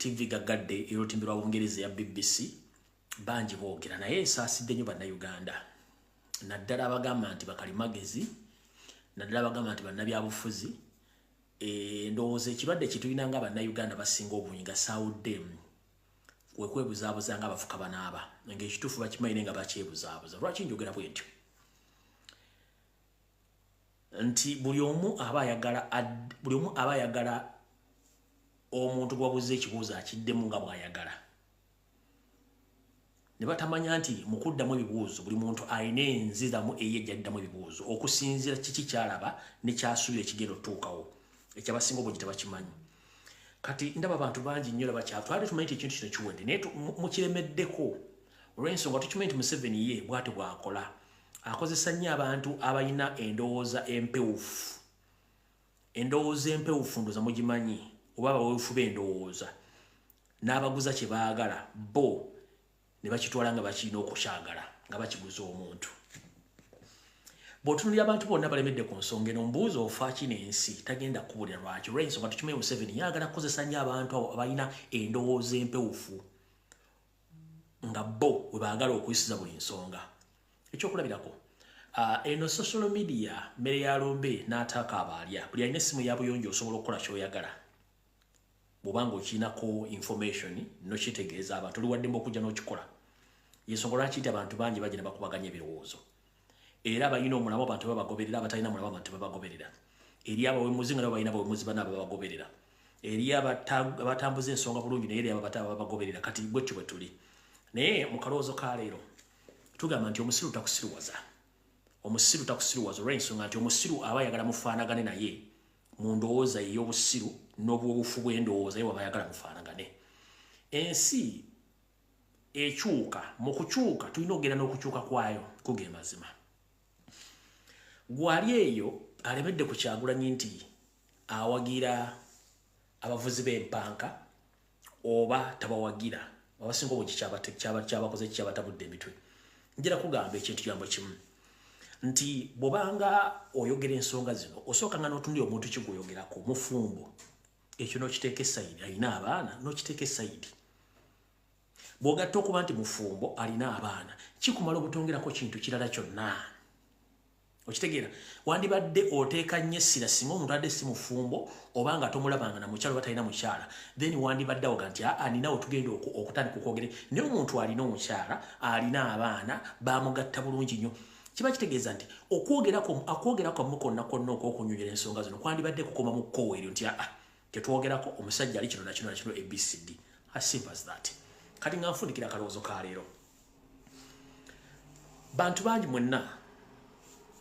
TV gagadde erutimbirwa Bungereza ya BBC banji boogera naye esaasidde nnyo bannayuganda naddala abagamba nti bakalimagezi naddala abagamba nti bannabyabufuzi ndowooza ekirwadde kitulina nga bannayuganda basinga obungi nga saawuddemu wekwebuzaabuza nga abafuka banaaba ng'ekituufu bakimayire nga bakyebuzaabuza lwaki njogera bwentyo nti buli omu aba ayagala omuntu gwabuze ekibuuzo akiddemu nga bw'ayagala ne batamanya nti mu kuddamu ebibuuzo buli muntu alina enziramu eyejjaddamu ebibuuzo okusinziira kiki kyalaba ne kyasuubira ekigenda otuukawo ekyabasinga obungi tebakimanyi kati ndaba abantu bangi nnyo twali tumanyi nti ekintu kino kiwedde naye mukiremeddeko olw'ensonga tukimanyi nti Museveni ye bw'ati bw'akola akozesa nnyo abantu abalina endowooza empewufu ndowooza mugimanyi oba abaweefu b'endowooza n'abaguza kye baagala bo ne bakitwala nga bakirina okukyagala nga bakiguza omuntu bw'otunuulira abantu bonna balemedde ku nsonga eno mbuuza ofa kino ensi tagenda kubuulira lwaki olw'ensonga tukimanyi Museveni yagala kukozesa nnyo abantu abo abalina endowooza empewufu nga bo bwe baagala okuyisiza buli nsonga ekyokulabirako eno social media mmere ya lombe n'ataaka abaalya buli alina essimu ya buyonjo osobola okukola ky'oyagala bw'obanga okirinako information nokitegeeza abantu oli waddemu okujja n'okikola yensonga lwaki nti abantu bangi bagenda bakubaganya ebirowoozo era abalina omulamu abantu babagoberera abatalina mulamu abantu babagoberera eri abawemuzi nga nabo balina abawemuzi banaabo babagoberera eri abatambuza ensonga bulungi naye eri ababagoberera kati bwetyo bwe tuli naye mu kalowoozo ka leero tugamba nti omusiru takusiruwaza olw'ensonga nti omusiru aba ayagala mufaanagane naye mu ndowooza ey'obusiru n'obwobufu bw'endowooza ye waba ayagala mufaanagane ensi ekyuka mu kukyuka tulina okugenda n'okukyuka kwayo kuge mazima gwali eyo alemedde ku Kyagulanyi nti awagira abavuzi b'empanka oba tabawagira abasinga obungi kyabakoze kyabatabudde emitwe njira kugamba ekintu kyambo kimu nti bw'obanga oyogera ensonga zino osooka nga n'otunulira omuntu kigwoyogerako mufumbo ekyo n'okiteeka esayidi alina abaana n'okiteeka esayidi bw'ogatta okuba nti mufumbo alina abaana kikumala obutongerako kintu kirala kyonna okitegeera wandibadde oteeka nnyo essira singa omuntu adde si mufumbo oba nga tomulabanga na mukyala oba talina mukyala then wandibadde awoga nti ninawe tugenda okutandika okwogere naye omuntu alina omukyala alina abaana bamugatta bulungi nnyo kiba kitegeeza nti akwogerako mu konna konna okw'okunyonyera ensonga zino kwandibadde kukoma mu kkowa eryo nti tetwogerako omusajja ali kino nakino nakino ABCD as simple as that kati nga nfundikira akalowoozo ka leero bantu bangi mwenna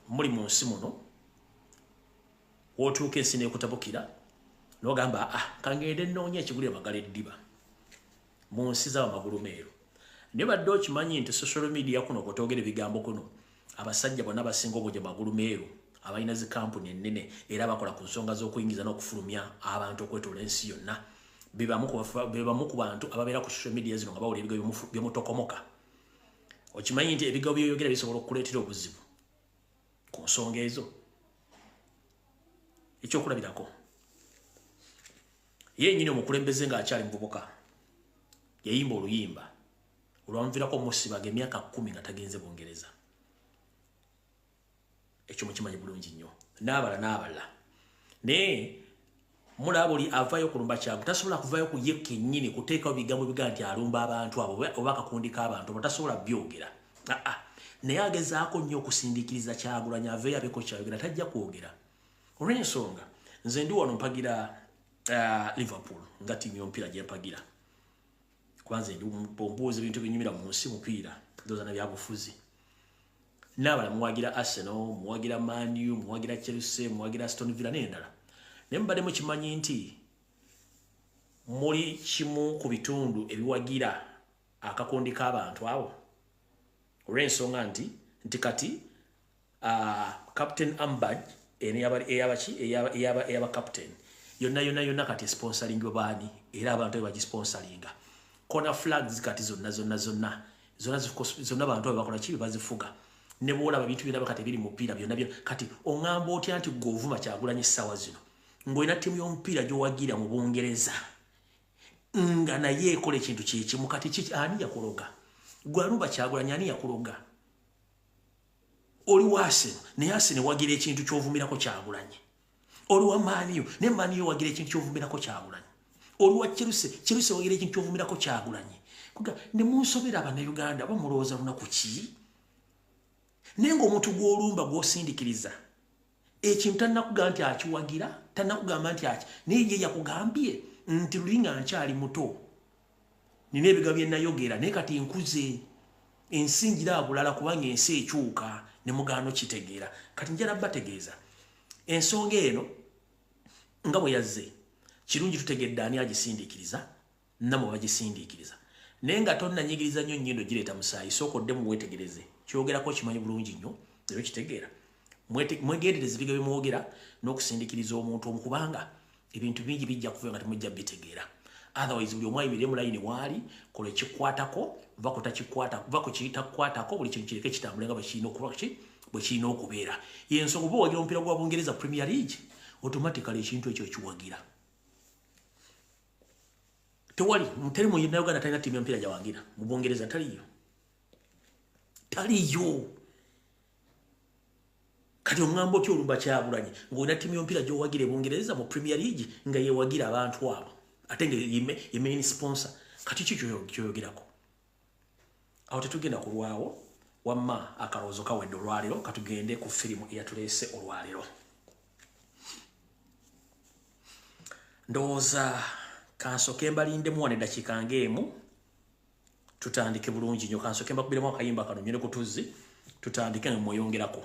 muli mu nsi muno wootuuka ensi n'ekutabukira n'ogamba kangende nnoonya ekigulira magala eddiba mu nsi z'abamagulu meeru naye badde okimanyi nti social media kuno kwotwogera ebigambo kuno abasajja bonna basinga obungi magulu meeru abalina zi kampuni ennene era bakola ku nsonga z'okuyingiza n'okufulumya abantu okwetoola ensi yonna be bamu ku bantu ababeera ku social media zino nga bawulira ebigambo byemutokomoka okimanyi nti ebigambo byoyogera bisobola okukuleetera obuzibu ku nsonga ezo ekyokulabirako yennyini omukulembeze ng'akyali muvubuka yayimba oluyimba olwamuviirako musibaga emyaka 10 nga tagenze Bungereza ekyo mukimanyi bulungi nnyo n'abalala naye mulaba oli avaayo kulumba kyago tasobola kuvaayo ku ye kennyini kuteekawo bigambo biga nti alumba abantu abo oba akakundi k'abantu oba tasobola byogera naye agezaako nnyo okusindiikiriza Kyagulanyi aveeyo abeeko kyayogera tajja kwogera olw'ensonga nze ndi wano mpagira Liverpool nga ttiimu y'omupiira gye mpagira kwanza ndi mbuuza ebintu binyumira mu nsi mupiira ndowooza na byabufuzi n'abala muwagira Arsenal muwagira Man U muwagira Chelsea muwagira Aston Villa n'endala naye mubadde mukimanyi nti muli kimu ku bitundu ebiwagira akakundi k'abantu abo olw'ensonga nti kati Captain Ambad eyaba captain yonna kati sponsoring baani era abantu bagisponsoringa corner flags kati zonna abantu bakola kibi bazifuga ne bwolaba bintu byonna kati biri mu mupiira byonna kati oŋŋamba otya nti gwe ovuma Kyagulanyi essaawa zino ng'olina ttiimu y'omupiira gy'owagira mu Bungereza nga naye ekola ekintu kyekimu kati ani yakuloga gwe Alumba Kyagulanyi ani yakuloga oli wase naye Asene wagira ekintu kyovumirako Kyagulanyi oli wa Maniyo ne Maniyo wagira ekintu kyovumirako Kyagulanyi oli wa Kiruse wagira ekintu kyovumirako Kyagulanyi kuga ne munsobera Abannayuganda bamulowooza lunaku ki naye ng'omuntu gw'olumba gw'osindikiriza ekintu tannakuga nti akiwagira tannakugamba nti aki naye ye yakugambye nti lulinga nkyali muto nina ebiga bye nayogera naye kati nkuze ensingira abulala kubanga ensi ekyuka ne mugaano kitegeera kati njala bategeeza ensonga eno nga bwe yazze kirungi tutegedde ani agisindikiriza namwe bagisindikiriza naye nga tonnanyigiriza nnyo nnyindo gireeta musaayi sooka oddemu weetegereze kyogerako kimanyi bulungi nnyo era kitegeera mwegendereze ebiga bye mwogera n'okusindikiriza omuntu omukubanga ebintu bingi bijja kuva nga temujja bitegeera otherwise buli omu ayimirire mu layini waali kola ekikwatako va ku kitakukwatako buli kintu kireke kitambule nga bwe kirina okubeera yensonga oba owagira omupiira gwa Bungereza Premier League automatically ekintu ekyo ekiwagira teri mu Uganda talina ttiimu y'omupiira gyawangira mu Bungereza taliyo kati omwambo ki Alumba Kyagulanyi ng'olina ttiimu y'omupiira gy'owagira e Bungereza mu Premier League nga yewagira abantu abo ate nga ye main sponsor kati ki kyoyogerako awo tetugenda kulwawo wamma akalowoozo kawedde olwaleero katugende ku firimu eyatuleese olwaleero ndowooza kansoke mbalindemu wane eddakiika ng'emu tutandike bulungi nnyo kansoke mbakubiremu akayimba kano nyone ku tuzzi tutandike nga mweyongerako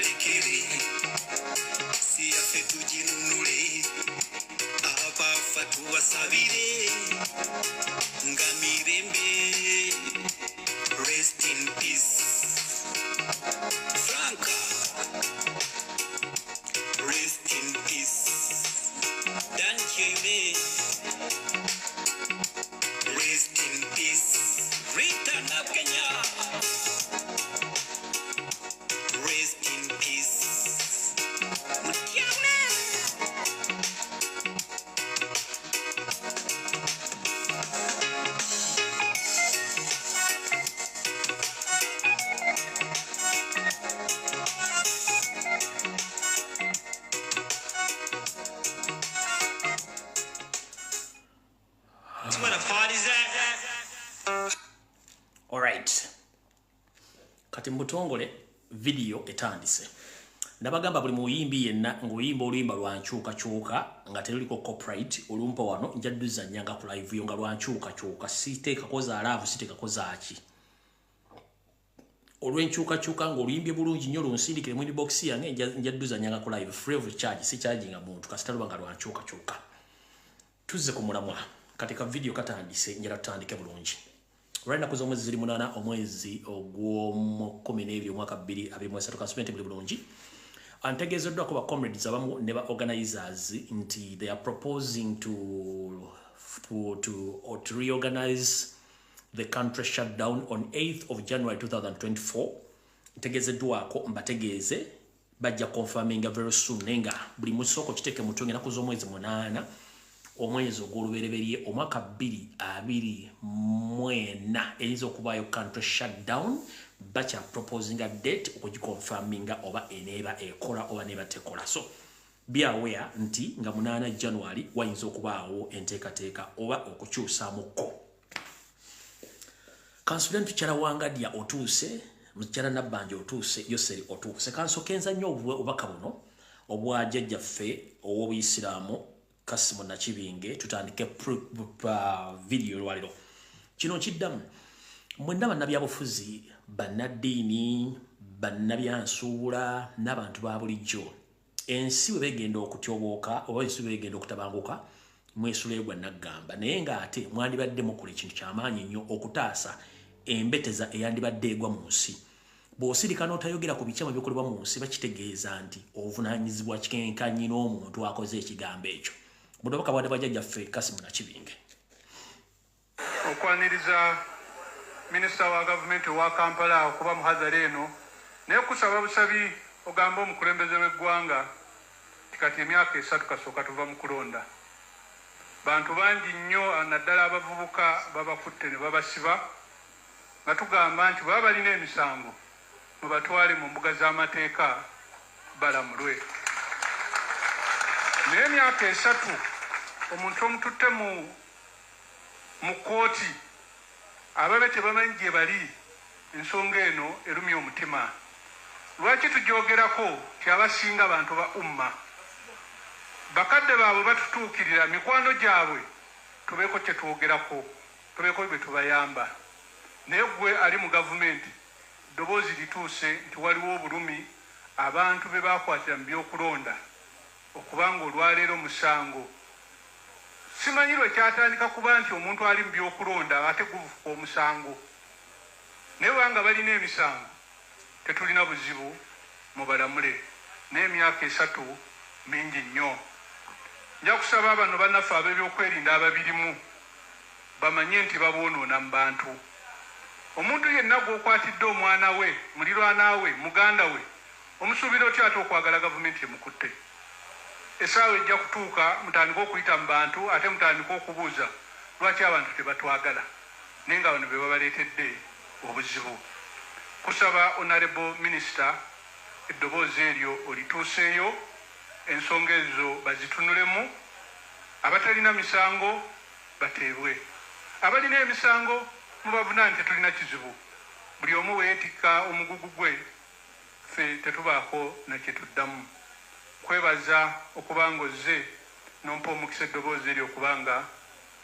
tubalekere siyafe tujinunule abafa tuwasabire nga mirembe rest in peace Franca rest in peace Dan Cheme rest in peace Rita Nakenya rest in peace Mutiame That's where the party's at. All right. Kati mbutongole video etandise. Nabagamba buli muyimbi yenna ng'oyimba oluyimba lwankyukakyuka nga teruliko copyright olumpa wano njadduza nyanga ku live yo nga lwankyukakyuka siteekako za laavu siteekako zaaki. Olwenkyukakyuka ng'oluyimbye bulungi nnyo lunsindikire mu inbox yange njadduza nyanga ku live free of charge si charging muntu kasita luba nga lwankyukakyuka. Tuzze ku mulamwa katika video katandise njala tutandike bulungi. Right kuzo mwezi zili munana omwezi ogw'omukumi omwaka 2023 kasubente buli bulungi. Antegezeddwa ko ba comrades abamu ne ba organizers nti they are proposing to reorganize the country shutdown on 8th of January 2024. Ntegezeddwa ko mbategeeze bajja confirming very soon nenga buli musoko kiteke mutonge nakuzo mwezi munana omwezi ogw'olubereberye omwaka 2024 erizo okubayo country shutdown bacha proposing a date okugiconfirminga oba eneba ekola oba neba tekola so be aware nti nga 8 January wayinza okubaawo enteekateeka oba okukyusaamuko. Kansulent Tukyala Wangadya otuuse Mukyala Nabbanja otuuse Yoseri otuuse kansokenza nnyo obubaka buno obwa jjajjaffe ow'Obuyisiraamu Kasimu Nakibinge tutandike video lwaliro kino kiddamu mwenna bannabyabufuzi bannaddiini bannabyansuula n'abantu ba bulijjo ensi bwe begenda okutyobooka oba ensi bwe begenda okutabanguka mwesuleegwa naggamba naye ng'ate mwandibadde mukola ekintu ky'amaanyi nnyo okutaasa embeteza eyandibadde egwa mu nsi bw'osirika n'otayogera ku bikyama ebikolebwa mu nsi bakitegeeza nti ovunaanyizibwa kikenkanye n'omuntu akoze ekigambo ekyo. Mudoboka bwade bajjajjaffe Kasimu Nakibinge okwaniriza minisita wa gavumenti wa Kampala okuba muhazale eno naye kusaba busabi ogamba omukulembeze w'eggwanga kati emyaka 3 kasooka tuva mu kulonda bantu bangi nnyo naddala abavubuka babakutte ne babasiba nga tugamba nti baba balina emisango mubatwale mu mbuga z'amateeka balamulwe naye emyaka 3 omuntu omututte mu kooti ababe tebamanyi gye bali ensonga eno erumya omutima lwaki tugyogerako ti abasinga abantu ba umma bakadde baabwe batutuukirira mikwano gyabwe tubeeko kye twogerako tubeeko bye tubayamba naye gwe ali mu gavumenti ddoboozi lituuse nti waliwo obulumi abantu be bakwatira mu byokulonda okubanga olwaleero musango simanyi lwe kyatandika kuba nti omuntu ali mu byokulonda ate guvuka omusango naye bwanga balina emisango tetulina buzibu mubalamule n'emyaka 3 mingi nnyo. Nja kusaba bano bannaffe ab'ebyokwerinda ababirimu bamanye nti baboonoona mu bantu. Omuntu yenna gw'okwatidde omwana we mulirwana we muganda we omusuubira otya ate okwagala gavumenti emukutte. Essaawa ejja kutuuka mutandika okuyita mu bantu ate mutandika okubuuza lwaki abantu tebatwagala naye nga bano be babaleetedde obuzibu. Kusaba Honorable Minister eddoboozi eryo olituuseeyo ensonga ezo bazitunulemu abatalina misango bateebwe abalina emisango mubavunaani tetulina kizibu buli omu weetikka omugugu gwe ffe tetubaako nakyetuddamu kwebaza okubanga ozze nompa omukisa eddoboozi eryo okubanga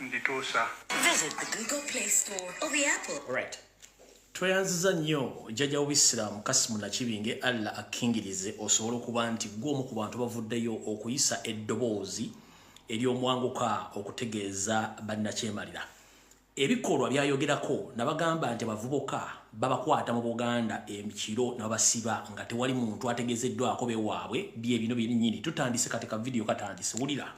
ndituusa. Visit the Google Play Store or the Apple. Right. tweyanziza nnyo jjajja w'Obuyisiraamu Kasimu Nakibinge Allah akkingirize osobola okuba nti gw'omu ku bantu bavuddeyo okuyisa eddoboozi ery'omwanguka okutegeeza bannakyemalira. Ebikolwa byayogerako nabagamba nti abavubuka babakwata mu Buganda emikiro nabasiba nga tewali muntu ategeezeddwako bewaabwe bye bino byennyini. Tutandise kati ka video katandise wulira.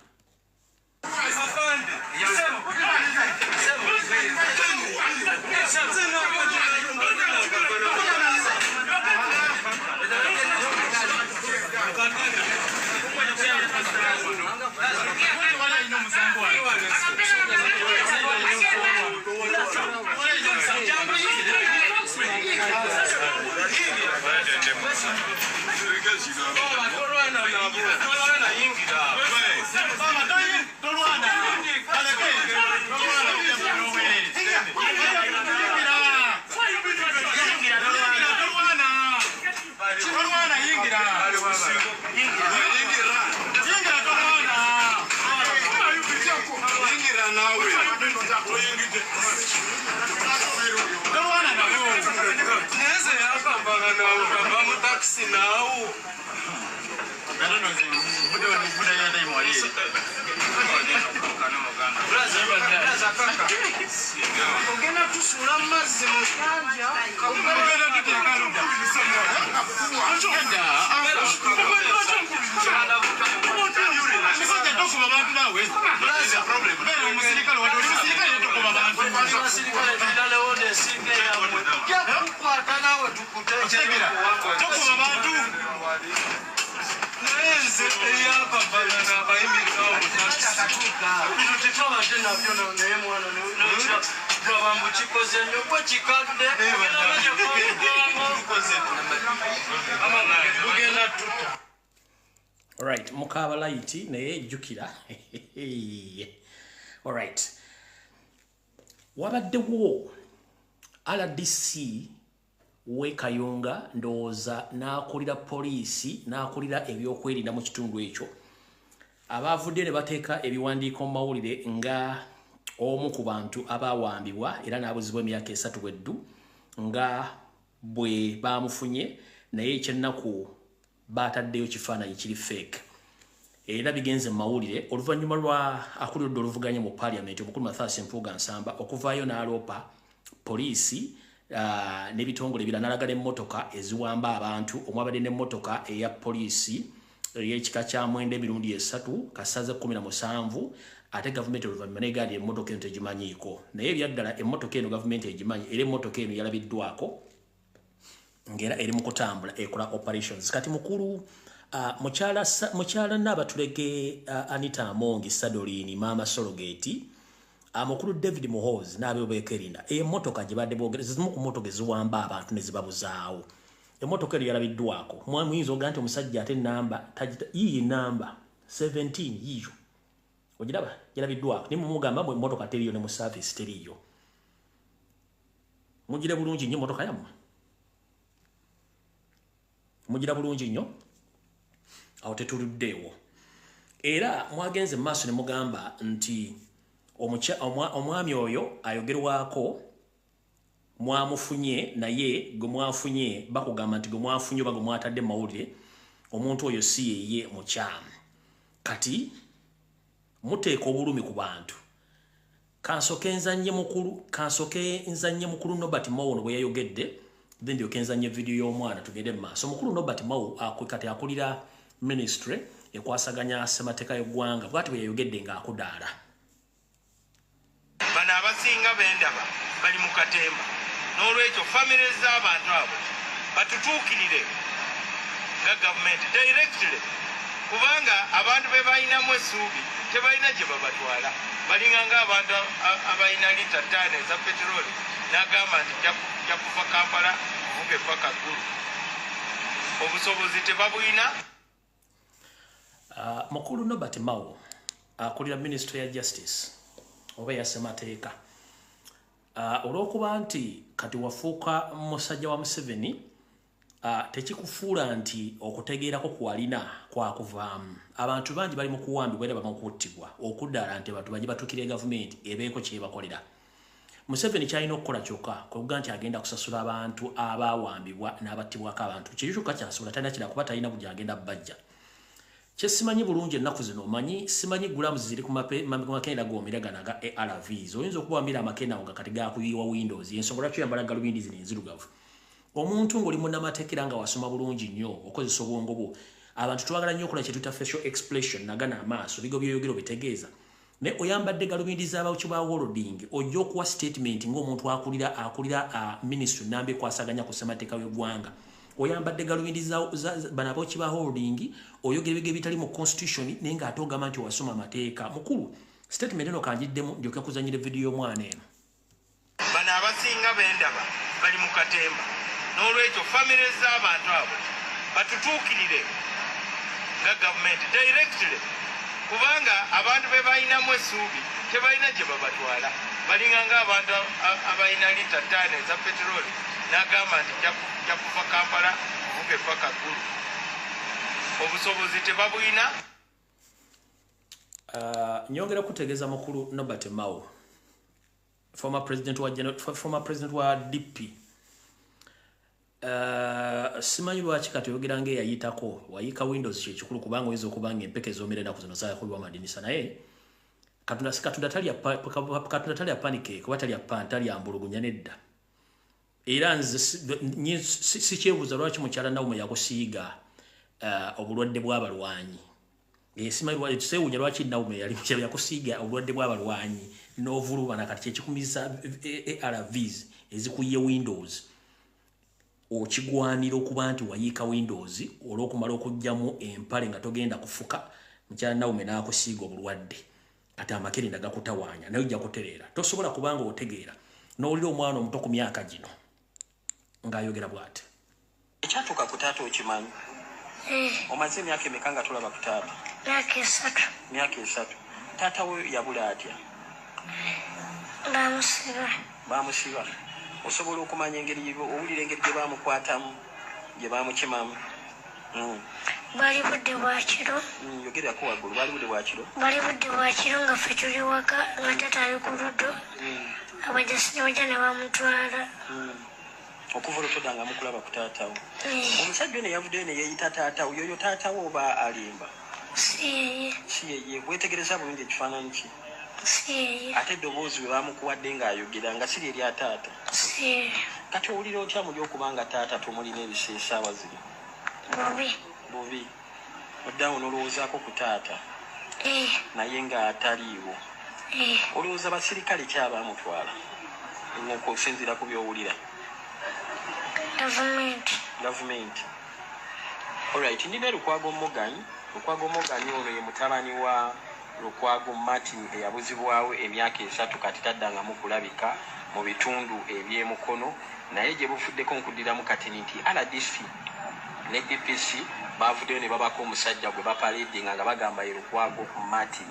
Alright, mukaba laiti naye jukira. Alright. Wabaddewo RDC we Kayunga ndowooza n'akulira poliisi n'akulira ebyokwerinda mu kitundu ekyo. Abavudde ne bateeka ebiwandiiko mu mawulire nga omu ku bantu abawambibwa era n'abuzibwa emyaka 3 weddu nga bwe bamufunye naye ekyennaku bataddeyo kifaananyi kiri fake. Era bigenze mu mawulire oluvannyuma lwa akulidde oluvuganya mu Parliament omukulu Mathias Mpuuga Nsamba okuvaayo n'aloopa poliisi n'ebitongole ebirala n'alagala emmotoka eziwamba abantu omwabadde n'emmotoka eya poliisi ey'ekika kya Mwende emirundi 3 kasaze 17 ate gavumenti oluvannyuma n'egaali emmotoka eno tegimanyiiko. Naye ebyaddala emmotoka eno gavumenti egimanyi era emmotoka eno yalabiddwako ngera eri mu kutambula ekola operations. Kati mukulu mukyala Naabatulege Anita Amongi Sadolini Mama Sorogeti mukulu David Muhoozi n'abeekerinda emmotoka gye badde boogera zimu ku mmotoka eziwamba abantu ne zibabuzaawo. Emmotoka eno yalabiddwako muyinza oga nti omusajja ate namba yiyi namba 17 yiyo ogiraba yalabiddwako naye mumugamba bwe emmotoka teriyo ne mu service teriyo. Mugira bulungi nnyo emmotoka yammwe mugira bulungi nnyo awo tetuluddeewo. Era mwagenze mu maaso ne mugamba nti omwami oyo ayogerwako mwamufunye naye gwe mwafunye bakugamba nti gwe mwafunye oba gwe mwatadde mu mawulire omuntu oyo si yeye mukyamu. Kati muteeka obulumi ku bantu. Kansoke nzanye mukulu Nobert Mao bwe yayogedde then ndyoke nzanye video y'omwana tugende mu maaso. Mukulu Nobert Mao kati akulira ministry ekwasaganya ssemateeka y'eggwanga bw'ati bwe yayogedde ng'akudaala. Bano abasinga b'endaba bali mu katemba n'olwekyo famire z'abantu abo batutuukirire nga gavumenti directly kubanga abantu be balinamu essuubi tebalina gye babatwala. Balinga ng'abantu abalina lita 5 eza peteroli n'agamba nti ja kuva Kampala kuvuga epaka ggulu. Obusobozi tebabulina. Mukulu Nobert Mao akulira Ministry ya Justice oba ya ssemateeka. Olw'okuba nti kati wafuuka musajja wa Museveni tekikufuula nti okutegeerako kwalina kwakuvaamu. Abantu bangi bali mu kuwambibwa era bamu kuttibwa okuddaala nti abantu baje batukire gavumenti ebeeko kye bakolera. Museveni kyalina okukola kyokka kuga nti agenda kusasula abantu abawambibwa n'abattibwako abantu kiri kyokka kyasobola talina kira kuba talina buli agenda bajja kyesimanyi bulungi ennaku zino omanyi simanyi gulamu ziri ku makenda g'omiragana ga ARVs oyinza okuba wamira amakenda nga kati gakuyiwa Windows ensonga lwaki oyambala galubindi zino enzirugavu omuntu ng'oli munnamateekera nga wasoma bulungi nnyo okozesa obwongo bwo abantu twagala nnyo okola kye tuyita facial expression nagana amaaso bigo by'oyogero bitegeeza ne oyambadde galubindi z'abawuki ba holding ojja okuwa statement ng'omuntu akulira ministry nambi ekwasaganya ku ssemateeka w'eggwanga oyambadde galubindi bano abawuki ba holding oyogera ebigere bitali mu constitution naye ng'ate ogamba nti wasoma amateeka mukulu statement eno kanjiddemu ndyoke kuzanyira vidiyo y'omwana eno bano abasinga bendaba bali mu katemba n'olwekyo famire z'abantu abo batutuukirire nga gavumenti directly kubanga abantu be balinamu essuubi tebalina gye babatwala balinganga abantu abalina lita 5 eza peteroli n'agamba nti ja kuva Kampala kuvuga epaka ggulu obusobozi tebabulina. Nyongera kutegeeza mukulu Norbert Mao former president wa DP simanyi lwaki kati oyogera ng'eyayitako wayiika Windows kyekikulu kubanga oyinza okubanga empeke z'omera ennaku zino zayakulwa amadinisa naye Katonda talya panike kuba talya mbulugunya nedda era nze sikyebuuza lwaki mukyala Nauma yakusiiga obulwadde bw'abalwanyi simanyi tusewuunya lwaki Nauma yakusiiga obulwadde bw'abalwanyi n'ovulubana kati kyekikumiza ARVs ezikuye Windows okigwanira okuba nti wayiika Windows olw'okumala okugjamu empale nga togenda kufuka mukyala Nauma n'akusiiga obulwadde kati amakerenda gakutawaanya naye ojja kutereera tosobola kubanga otegeera n'olira omwana omuto ku myaka gino ng'ayogera bw'ati ekyatuuka ku taata okimanyi omaze emyaka emeka nga tulaba ku taata? Myaka 3. Taata we yabula atya? Baamusiba. Osobola okumanya engeri owulira engeri gye baamukwatamu gye baamukimamu? Bali budde bwa kiro. Yogerako waggulu. Bali budde bwa kiro? Bali budde bwa kiro nga ffe tuli waka nga taata ali ku luddo abajasi ne bajja ne bamutwala. Okuva olutodda nga mukulaba ku taatawo. Omusajja ono yavuddeyo ne yeeyita taatawo. Yoyo taatawo oba alimba? Si yeye. Weetegereza bulungi ekifaananyi ki? Si yeye. Ate eddoboozi bwe baamukuwadde ng'ayogera nga si erya taata? Si yeye. Kati owulira otya muli okubanga taata tumulina ebisesaawa zino? Bubi. Oddawo n'olowoozaako ku taata naye ng'ataliiwo. Olowooza basirikale ki abaamutwala okusinziira ku by'owulira? Gavumenti. Alright, ndina Lukwago Morgan ono ye mutabani wa Lukwago Martin eyabuzibwawo emyaka 3 kati taddanga mu kulabika mu bitundu eby'emukono naye gye bufuddeko nkudiramu kati nti RDC ne DPC bavuddeyo ne babako omusajja gwe bapaledinga nga bagamba ye Lukwago Martin.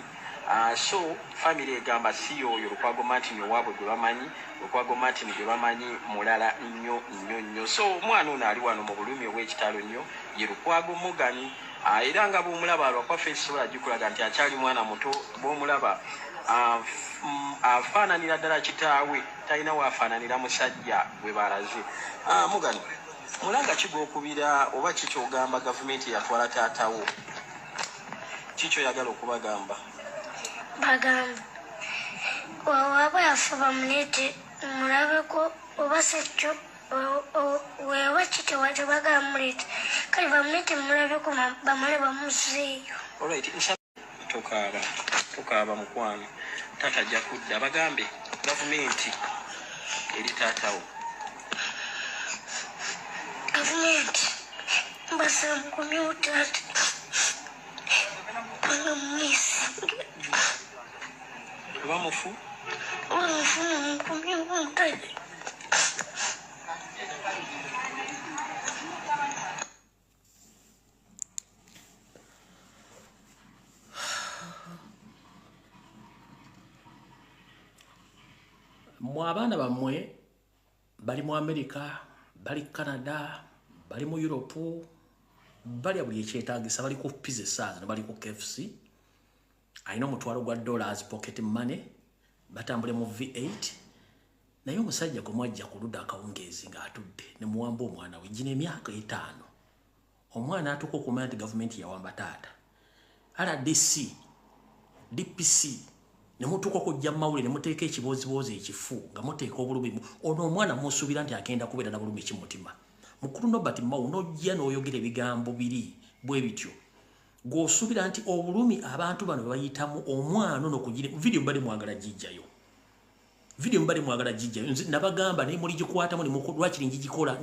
So family egamba si oyo Lukwago Martin owaabwe gwe bamanyi Lukwago Martin gwe bamanyi mulala nnyo. So omwana ono ali wano mu bulumi obw'ekitalo nnyo ye Lukwago Morgan. Era nga bw'omulaba alwakwa Facebook agikulaga nti akyali mwana muto bw'omulaba afaananira ddala kitaawe talina waafaananira musajja gwe balaze. Morgan, mulanga kigwokubira oba kikyogamba gavumenti yatwala taatawo kikyoyagala okubagamba? Bagamba waaba yafa bamuleete mulabeko oba sekyo weewa kitewate bagamuleete kale bamuleete mulabeko bamale bamuzeeyo. Tokaaba mukwano taata ajja kudda bagambe gavumenti eri taatawo. Gavumenti mbasaba mukomyewo taata banga mumwesinge oba mufu mukomyewo mutaje. Mu abaana bammwe bali mu America, bali Canada, bali mu Europe, bali buli ekyetaagisa, bali ku pizza essaazi, bali ku KFC, alina omutwalo gwa dollars pocket money, batambule mu V8, naye omusajja gwe mwajja ku ludda akawungeezi ng'atudde ne muwamba omwana we gino emyaka 5 omwana atuuka okumanya nti gavumenti yawamba taata RDC DPC ne mutuuka okujja mu mawulire ne muteeka ekiboozibozi ekifu nga muteeka obulumi ono omwana musuubira nti agenda kubeera na bulumi kimutima mukulu Nobert Mao n'ojja n'oyogera ebigambo biri bwe bityo gw'osuubira nti obulumi abantu bano bayitamu omwana ono kugira video mbali mwagala jijjayo nze nabagamba naye muli gikwatamu lwakiri ndigikola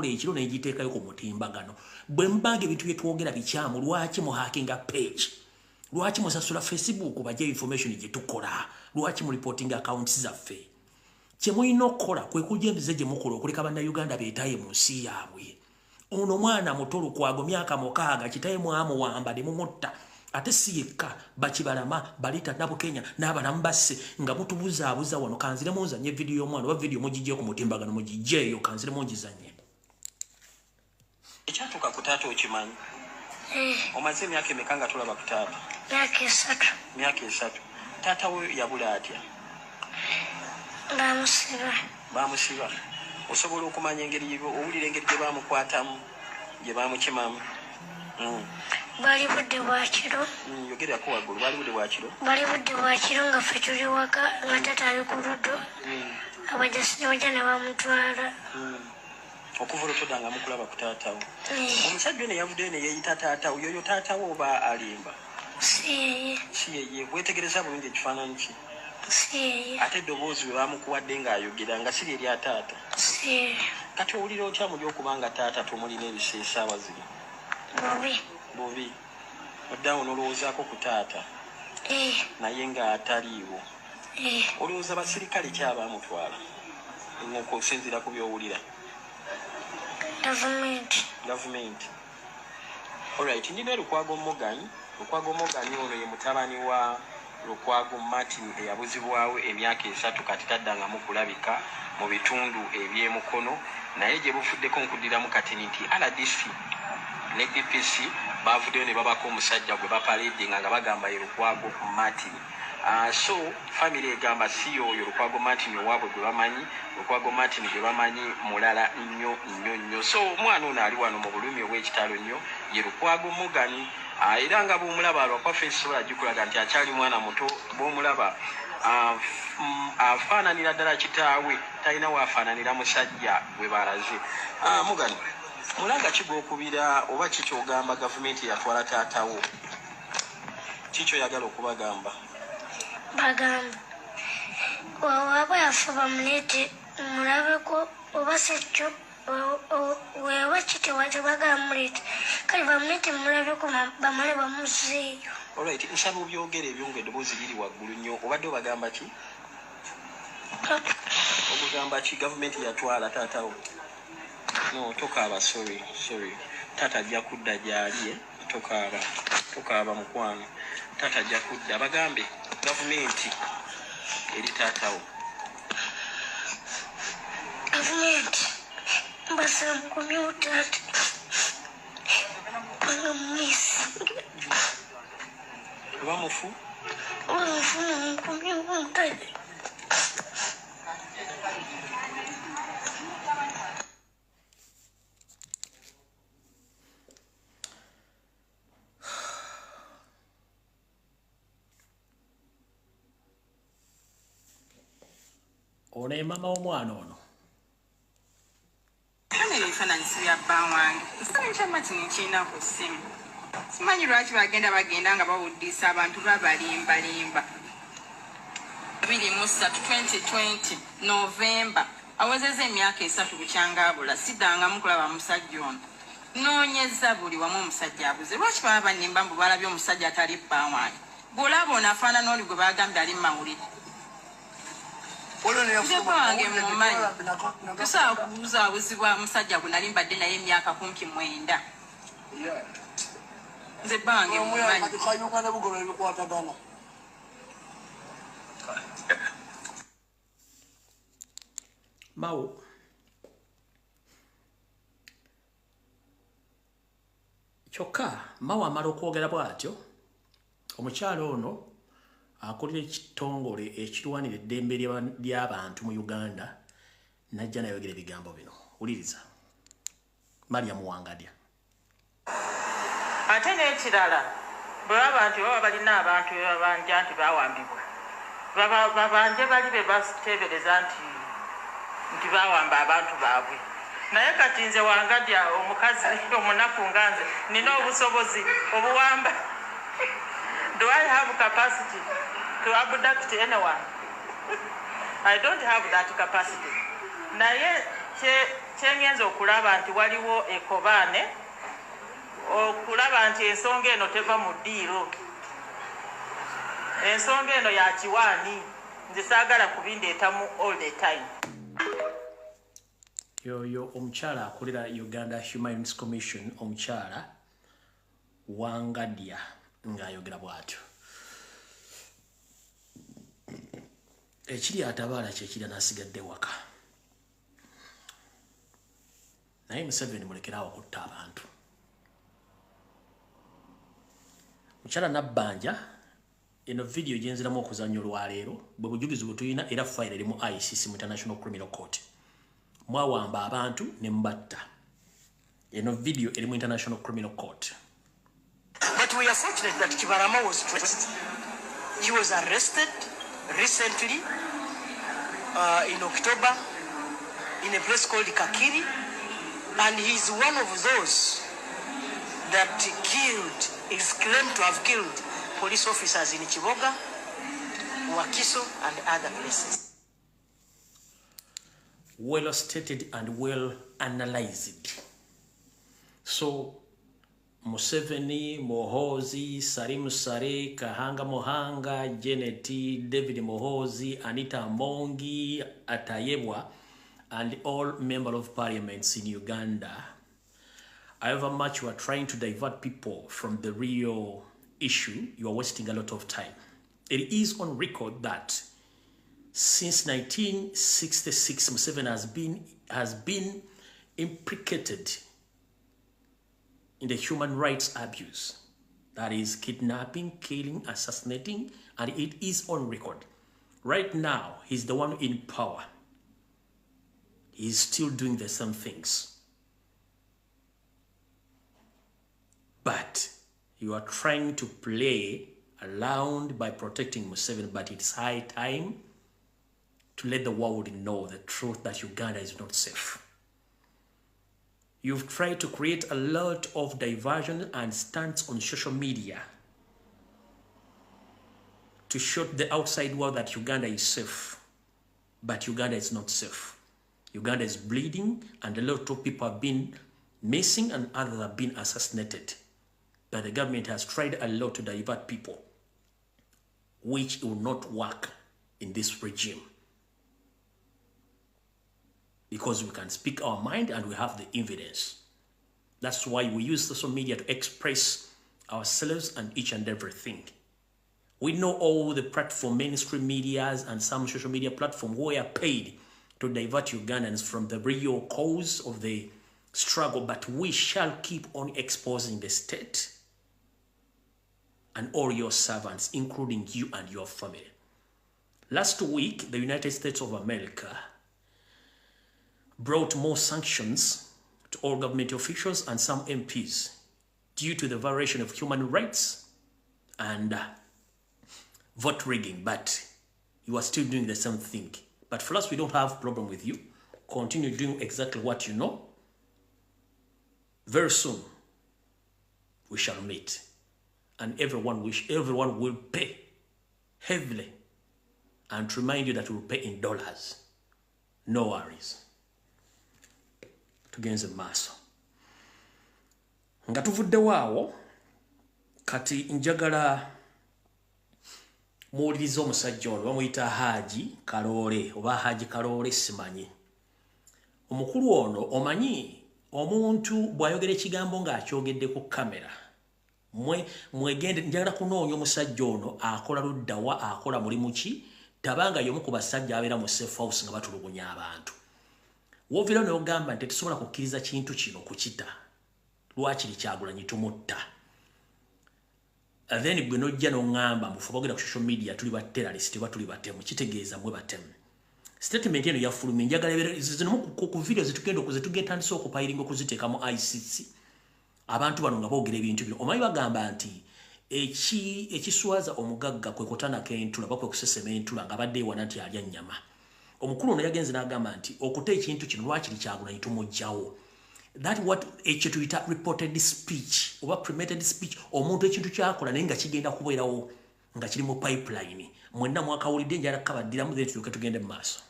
ekiro negiteekayo ku mutimbagano bwe mbaga ebintu bye twogera bikyamu lwaki mu hacking page lwaki musasula Facebook bajja information gye tukola lwaki mu reporting accounts zaffe kye mulina okukola kwe kujja embize gye mukola okuleka bannayuganda beetaye mu nsi yaabwe ono mwana muto Lukwago myaka 6 kitaye mwamuwamba ne mumutta ate si yekka bakibalama balita nabo Kenya n'abalamu basse nga mutubuzaabuza wano kanzire munzanye video y'omwana oba video mugijje ku mutimbagano mugijjeeyo kanzire mungizanye ekyatuuka ku taata okimanyi omaze emyaka emeka nga tulaba ku taata myaka 3 taata we yabula atya bamusiba osobola okumanya engeri owulira engeri gye bamukwatamu gye bamukimamu bali budde bwakiro yogerako waggulu bali budde bwakiro nga ffe tuli waka nga taata ali ku luddo abajasi ne bajja ne bamutwala okuva olwotodanga mukulaba ku taatawo omusajja ne yavuddeyo ne yeeyita taatawo yoyo taatawo oba alimba si yeye wetegereza bulungi ekifaananyi ki si yeye ate eddoboozi bwe bamukuwadde ng'ayogera nga siri erya taata si kati owulira otya muli okubanga taata tumulina ebiseesaawa zino bubi oddawo n'olowoozaako ku taata naye ng'ataliiwo olowooza basirikale ki abamutwala okusinziira ku byowulira gavumenti alright ndina Lukwago Morgan ono ye mutabani wa Lukwago Martin eyabuzibwawo emyaka 3 kati taddangamu kulabika mu bitundu eby'emukono naye gye bufuddeko nkudiramu kati nti RDC ne DPC bavuddeyo ne babako omusajja gwe bapaledinga nga bagamba ye Lukwago Martin so family egamba si oyo Lukwago Martin owaabwe gwe bamanyi Lukwago Martin gwe bamanyi mulala nnyo so omwana ono ali wano mu bulumi obw'ekitalo nnyo ye Lukwago Morgan era nga bw'omulaba lwakwa Facebook agikulaga nti akyali mwana muto bw'omulaba afaananira ddala kitaawe talina waafaananira musajja gwe balaze Morgan mulanga kigwokubira oba kikyogamba gavumenti yatwala taatawo kikyoyagala okubagamba bagamba waaba yafa bamuleete mulabeko oba sekyo wewa kitewaze bagamuleete kale bamuleete mulabeko bamale bamuzeeyo alright nsaba obyogera ebyo ng'eddoboozi liri waggulu nnyo obadde obagamba ki obugamba ki gavumenti yatwala taatawo no tokaaba sorry taata ajja kudda gyali tokaaba mukwano taata ajja kudda bagambe gavumenti eri taatawo gavumenti mbasa mukomyewo taata banga mumwesinge oba mufu mumukomyewo mutale ono ye mama w'omwana ono ebifaananyi si bya bba wange ekifaananyi kya Martin nkirina ku ssimu simanyi lwaki bagenda nga bawuddisa abantu babalimbalimba 2020 Novemba awezeza emyaka 3 bukyangabula siddangamu kulaba musajja ono noonyeza buli wamu omusajja abuze lwaki baba bannimba mbu balabye omusajja atali bba wange bw'olaba ono afaanana oli gwe bagambye ali mawulire wange mumanyi tusobola kubuzaabuzibwa musajja gwe nali mbadde naye emyaka kumpi 9 nze bange mumanyi Mao kyokka Mao amala okwogera bw'atyo omukyalo ono akulira ekitongole ekirwanira eddembe ly'abantu mu Uganda najja nayogera ebigambo bino wuliriza Mariam Wangadya ate n'ekirala bwe baba nti baba balina abantu babanja nti bawambibwa babanje bali be bateebereza nti bawamba abantu baabwe naye kati nze Wangadya omukazi omunaku nga nze nina obusobozi obuwamba do I have capacity to abduct anyone? I don't have that capacity. Naye kyengenza okulaba nti waliwo ekobaane okulaba nti ensonga eno teva mu ddiiro ensonga eno ya kiwaani nze saagala kubindeetamu all the time. yoyo omukyala akolera Uganda Human Rights Commission omukyala Wangadya ng'ayogera bw'atyo ekiri atabaala kyekiri n'asigadde waka naye Museveni mulekerawo kutta abantu mukyala Nabbanja eno video gyenziramu okuzannya olwaleero bwe bujugizi bwe tulina era fayiro eri mu ICC mu International Criminal Court mwawamba abantu ne mbatta eno video eri mu International Criminal Court. But we are fortunate that Kibarama was pressed. He was arrested recently in October in a place called Kakiri, and he's one of those that is claimed to have killed police officers in Chiboga, Wakiso, and other places. Well stated and well analyzed. So Museveni, Mohozi, Salim Sare, Kahanga Mohanga, Jeneti, David Mohozi, Anita Mongi, Atayebwa, and all members of parliaments in Uganda, however much you are trying to divert people from the real issue, you are wasting a lot of time. It is on record that since 1966, Museveni has been implicated in the human rights abuse. That is kidnapping, killing, assassinating, and it is on record. Right now, he's the one in power. He's still doing the same things. But you are trying to play around by protecting Museveni, but it's high time to let the world know the truth that Uganda is not safe. You've tried to create a lot of diversion and stunts on social media to show the outside world that Uganda is safe. But Uganda is not safe. Uganda is bleeding, and a lot of people have been missing and others have been assassinated. But the government has tried a lot to divert people, which will not work in this regime. Because we can speak our mind and we have the evidence. That's why we use social media to express ourselves and each and everything. We know all the platform, mainstream medias and some social media platforms were paid to divert Ugandans from the real cause of the struggle, but we shall keep on exposing the state and all your servants, including you and your family. Last week, the United States of America brought more sanctions to all government officials and some MPs due to the violation of human rights and vote rigging, but you are still doing the same thing. But for us, we don't have a problem with you. Continue doing exactly what you know. Very soon, we shall meet, and everyone will pay heavily, and to remind you that we will pay in dollars. No worries. Tugenze maaso. Nga tuvuddewo awo, kati njagala muwulirize omusajja ono bamuyita Haji Kaloole oba Haji Kaloole simanyi. Omukulu ono omanyi omuntu bw'ayogera ekigambo ng'akyogedde ku kamera. Mwegende njagala kunoonya omusajja ono akola luddawa, akola mulimu ki, tabanga y'omu ku basajja abeera mu safe house nga batulugunya abantu. Wovira n'ogamba nti tetusobola kukkiriza kintu kino kukita. Lwakiri Kyagulanyi tumutta. Then gwe nojja n'ongamba mufubogera ku social media tuli ba terrorist oba tuli batemu, kitegeeza mwe batemu. statement eno yafulumya njagala zino ku video zetugenda tandise okupayiringa okuziteeka mu ICC abantu bano nga boogera ebintu bino omanyi bagamba nti ekiswaza omugagga kwe kutana k'entula bakwe kusesema entula nga badde ewana nti alya nnyama omukulu ono yagenze n'agamba nti okuta ekintu kino lwakiri Kyagulanyi tumugjawo that what ekyo tuyita reported speech oba premeditated speech omuntu ekintu kyakola naye nga kigenda kubeerawo nga kiri mu pipeline mwenna mwakawulidde njala kabaddiramu then tulyoke tugende mu maaso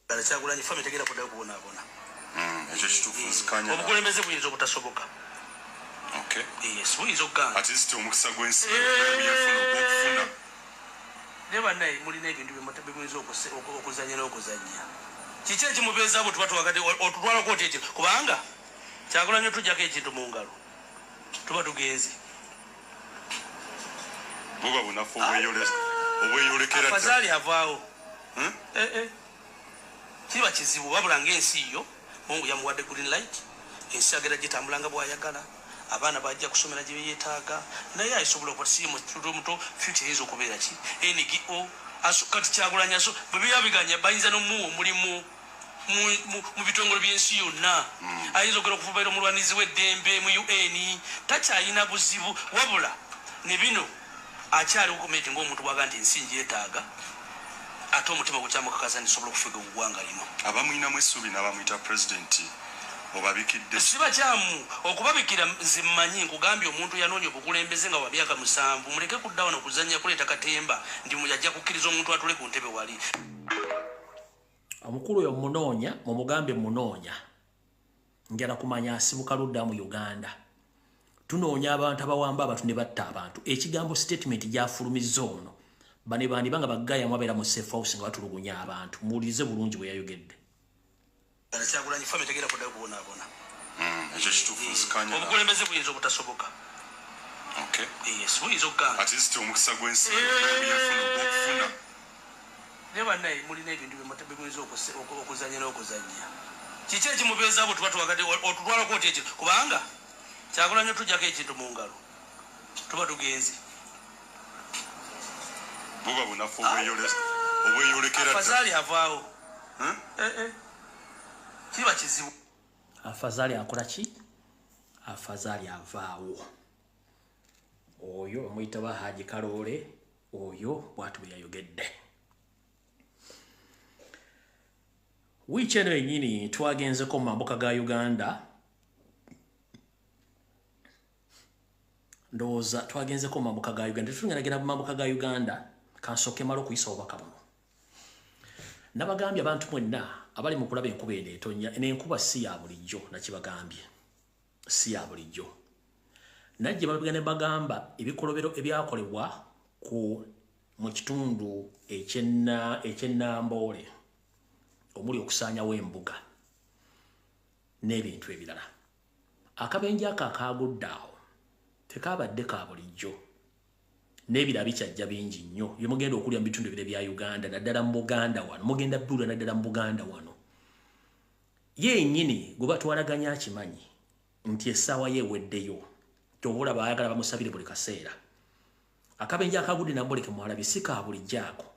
Kyagulanyi family tegera kudda kubonaabona ekyo kituufu nzikanya obukulembeze buyinza obutasoboka okay yes buyinza okugamba at least omukisa gw'ensi yafuna okufuna ne bannaye mulina ebintu bimuyinza okuzanya n'okuzanya kiki ekimubeeza abo tuba tuwakati otutwalako oti ekyo kubanga Kyagulanyi tujjako ekintu mu ngalo tuba tugenze buba bunafu obweyolekera afazaali avaawo kiba kizibu wabula ng'ensi yo Mungu yamuwadde green light ensi agenda gitambulanga bw'ayagala abaana bajja kusomera gye beetaaga naye ayisobola okusiimu muto future yinza okubeera ki NGO kati Kyagulanyi bwe byabiganya bayinza n'omuwa omulimu mu bitongole by'ensi yonna ayinza okugera okufubaira omulwanizi w'eddembe mu UN takyayina buzibu wabula ne bino akyali okumeti ng'omuntu bwaga nti ensi njeetaaga ate omutima gukyamukakaza ntisobola okufuga ogwanga lino abamuyinamu essuubi n'abamuyita pulezidenti obabikidde siba kyamu okubabikira nze mmanyi nkugambye omuntu yanoonya obukulembeze nga wa myaka 7 muleke kudda wano kuzannya kuleeta katemba ndi muyajja kukkiriza omuntu atule ku ntebe wali omukulu oyo munoonya mumugambe munoonya njala kumanya asibuka ludda mu Uganda tunoonya abantu abawamba abantu ne batta abantu ekigambo statement gyafulumizza ono bane banga bagaya mwabeera mu safe house nga batulugunya abantu muwulirize bulungi bwe yayogedde Kyagulanyi family tegera kudda kubonaabona ekyo kituufu nzikanya obukulembeze buyinza obutasoboka okay yes buyinza okugamba at least omukisa gw'ensi yafuna okufuna ne bannaye mulina ebintu bimuyinza okuzanya n'okuzanya kiki ekimubeeza abo tuba tuwakati otutwalako oti ekyo kubanga Kyagulanyi tujjako ekintu mu ngalo tuba tugenze buba bunafu obweyolekera afazaali avaawo kiba kizibu afazaali akola ki afazaali avaawo oyo omuyita ba Haji Kaloole oyo bwatu bwe yayogedde wiiki eno yennyini twagenzeko mu mambuka ga Uganda ndowooza twagenzeko mu mambuka ga Uganda tetungeragera mu mambuka ga Uganda kansooke mala okuyisa obubaka buno nabagambye abantu mwenna abali mu kulaba enkuba eno etonnya n'enkuba si ya bulijjo nakibagambye si ya bulijjo najje babigane bagamba ebikolobero ebyakolebwa mu kitundu eky'Ennamboole omuli okusaanyawo embuga n'ebintu ebirala akabenje ako akagudde awo tekabadde ka bulijjo n'ebira bikyajja bingi nnyo bye mugenda okulya mu bitundu ebire bya Uganda naddala mu Buganda wano mugenda bbula naddala mu Buganda wano yennyini gwe batwalaganya akimanyi nti essaawa ye eweddeyo tobola baayagala bamusabire buli kaseera akabenje akagudde Namboleke mwalabye si ka bulijjo ako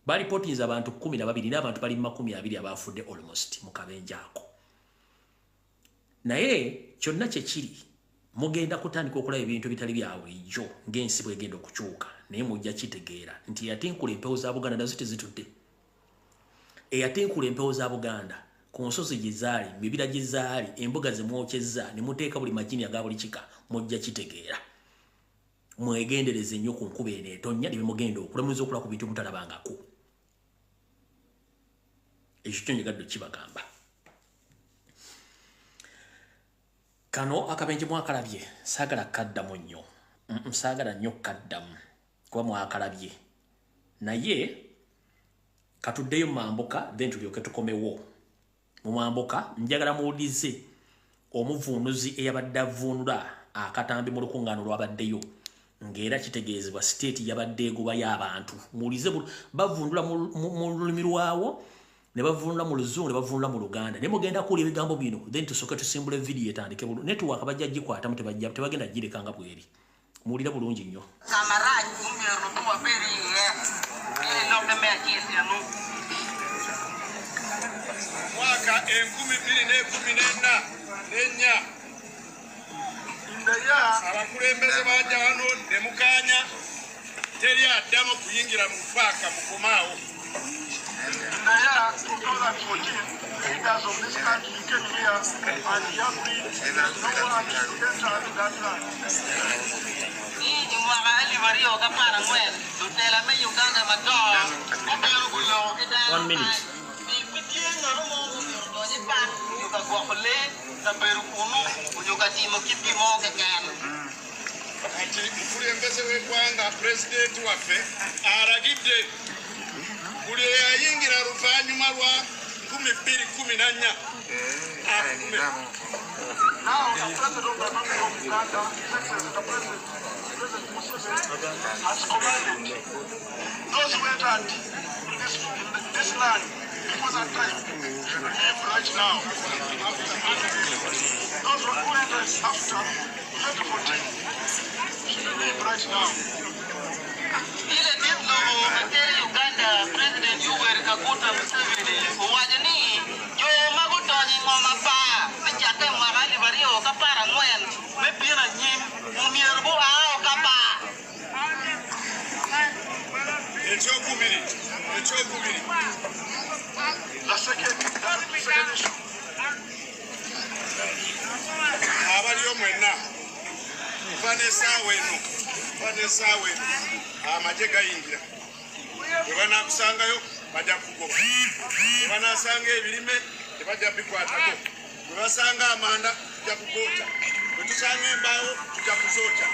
balipootinze abantu 12 n'abantu bali 20 abaafudde almost mu kabenje ako naye kyonna kye kiri mugenda kutandika okulaba ebintu bitali bya bulijjo ng'ensi bwegenda okukyuka naye mujja kitegeera nti eyatinkula empewo za Buganda nazo tezitudde eyatinkula empewo za Buganda ku nsozi gye zaali mibira gye zaali embuga ze mwokyezza ne muteeka buli majini aga buli kika mujja kitegeera mwegendereze nnyo ku nkuba eno etonnya ne bimugenda okulamuliza okulaba ku bintu mutalabangako ekyo kyo njegadde kibagamba kano akabenje mwakalabye saagala kaddamu nnyo saagala nnyo kaddamu kuba mwakalabye naye katuddeyo mu mambuka then tulyoke tukomewo mu mambuka njagala muwulize omuvuunuzi eyabadde avuunula akatambi mu lukuŋŋaano lwabaddeyo ng'era kitegeezebwa siteeti yabadde egobayo abantu muwulize bavuunula mu lulimi lwawo ne bavuunula mu Luzungu ne bavuunula mu Luganda ne mugenda kuwulira ebigambo bino then tusooke tusimbula vidiyo etandike bulungi netiwaaka bajja gikwatamu tebagenda girekanga bweri muwulira bulungi nnyo Samarai, myaka 2014 abakulembeze bajja wano ne mukanya teri addamu kuyingira mu paaka mukomaawo. Leaders of this country came here and he agreed that no one should enter into that land. One minute. Mukulembeze w'eggwanga pulezidenti waffe alagidde buli eyayingira luvannyuma lwa 2014. Now, the President of the Republic of Uganda, President Museveni, has commanded those who entered this land before that time should leave right now. Those who entered after 2014 should leave right now. Uganda President Yoweri Kaguta Museveni wajani yo magutoni ngoma pa chate mwagali bario kapara ngwen mepira nyim mumierbo ao kapa echokumiri la second issue abalio mwenna Vanessa wenu amaje gayingira bwana kusangayo bajja kugoba bwana sanga ebirime tebajja bikwatako basanga amanda tujja kugota tusanga embaawo tujja kuzocha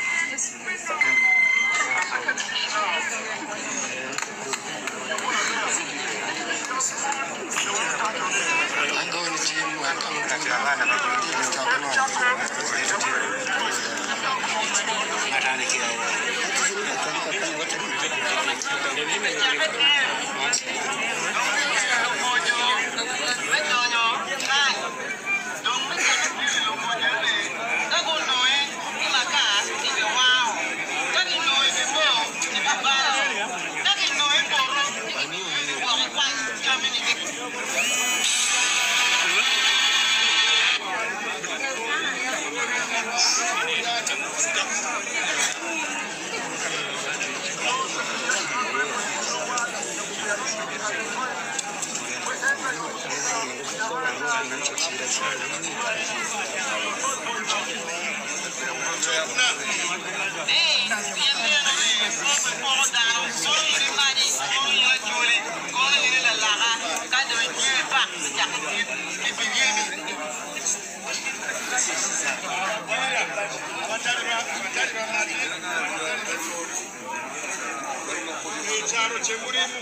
Charo chemulimu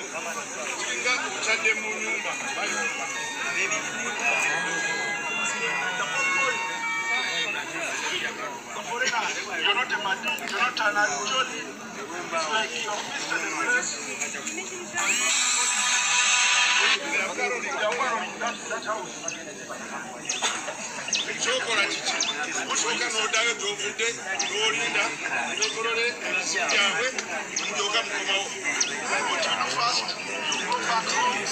kinga kuchade mu nyumba you're not a man, you're not an actually it's like your Mr. that house. Chokola chichi ushoka nodayo dovude dolinda nokolole sijawe ndoka mkomawo fast you go back home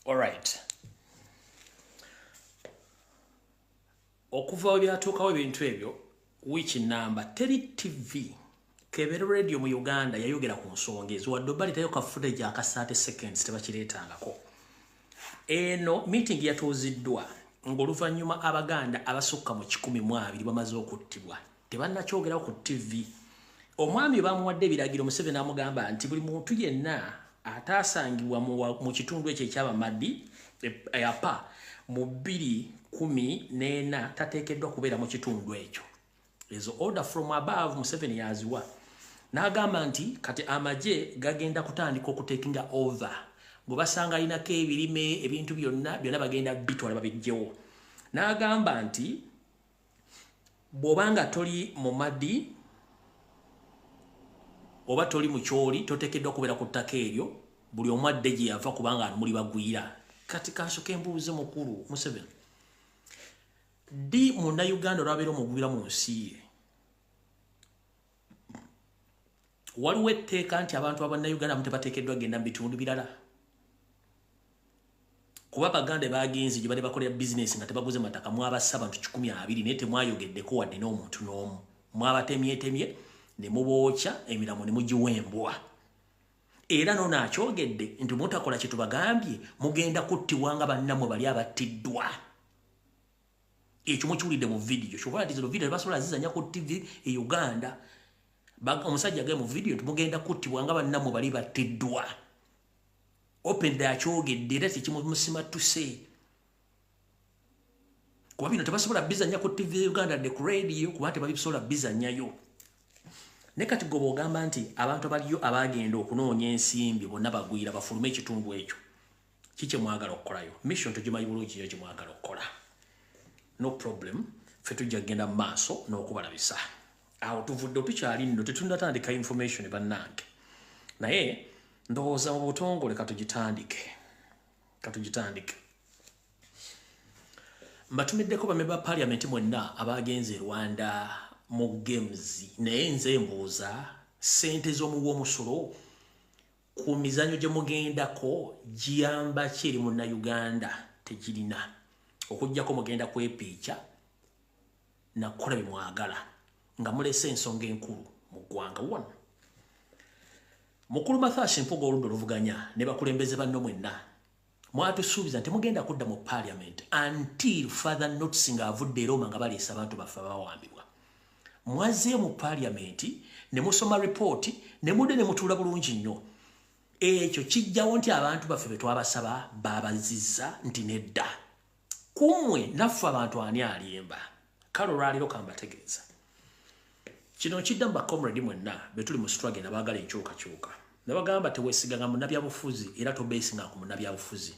All right. okuva byatuukawo ebintu ebyo wiiki namba Teri TV Kebere Radio mu Uganda yayogera ku nsonga ezo wadde balitayo ka footage aka 30 seconds tebakireetangako. Eno meeting yatuuziddwa ng'oluvannyuma Abaganda abasukka mu 120 bamaze okuttibwa tebannakyogerawo ku TV. Omwami bamuwadde ebiragiro Museveni amugamba nti buli muntu yenna ataasangibwa mu kitundu ekyo eky'Abamadi apa mu 2014 tateekeddwa kubeera mu kitundu ekyo. Ezo order from above Museveni yaziwa. N'agamba nti kati amagye gagenda kutandika okutekinga over. Bwe basanga alinako ebirime ebintu byonna bagenda bitwala babijjewo. N'agamba nti bw'obanga toli mu Madi oba toli mu Kyoli toteekeddwa kubeera ku ttaka eryo buli omu adde gye yava kubanga muli bagwira. Kati kansoke mbuuze mukulu Museveni. Di Munnayuganda olwabeera omugwira mu nsi ye. Waliwo etteeka nti abantu abannayuganda abamu tebateekeddwa genda mu bitundu birala. Kuba Abaganda bagenzi gye bali bakolera bizinesi nga tebaguze mataka mwabasaba nti 120 naye temwayogeddeko wadde n'omuntu n'omu. Mwabatemyetemye ne mubookya emiramu ne mugiwembwa. Era nono akyogedde nti mutakola kye tubagambye mugenda kuttibwa nga bannammwe bali abattiddwa. Ekyo mukiwulidde mu video. Kyokubala nti zino video basobola zizanya ku TV e Uganda. Omusajja agaye mu video nti mugenda kuttibwa nga bannammwe bali battiddwa. Open da akyogedde era tekimumusimatuse. Kuba bino tebasobola bizanya ku TV Uganda de ku radio kuba tebabisobola bizanyayo. Ne kati gobo ogamba nti abantu abaliyo abagenda okunoonya ensimbi bonna bagwira bafulume ekitundu ekyo. Kiki mwagala okukolayo? Mission tugimanyi bulungi nnyo gye mwagala okukola. No problem. Ffe tujja kugenda mu maaso n'okubalabisa. Awo tuvudde tukyali nno tetunnatandika information bannange. Naye ndowooza mu butongole katugitandike. Mbatumiddeko bamemba ba parliament mwenna abagenze Rwanda mu games naye nze mbuuza ssente z'omuwa omusolo ku mizanyo gye mugendako giyamba ki eri Munnayuganda tegirina okuggyako mugenda kwepiica nakukola bye mwagala nga mulese ensonga enkulu mu ggwanga wano. Mukulu Mathias Mpuuga oludda oluvuganya ne bakulembeze banno mwenna mwatusuubiza nti mugenda kudda mu parliament until further notice ng'avudde Roma nga baleese abantu baffe abawambibwa. Mwaze mu parliament ne musoma report ne mudde ne mutuula bulungi nnyo. Ekyo kijjawo nti abantu baffe be twabasaba baabazizza nti nedda. Kumwe naffe abantu ani alimba. Kale olwaleero kambategeeza. Kino kiddamu bakomredi mwenna be tuli mu struggle n'abaagala enkyukakyuka. Ne bagamba teweesiganga munnabyabufuzi era tobeesinga ku munnabyabufuzi.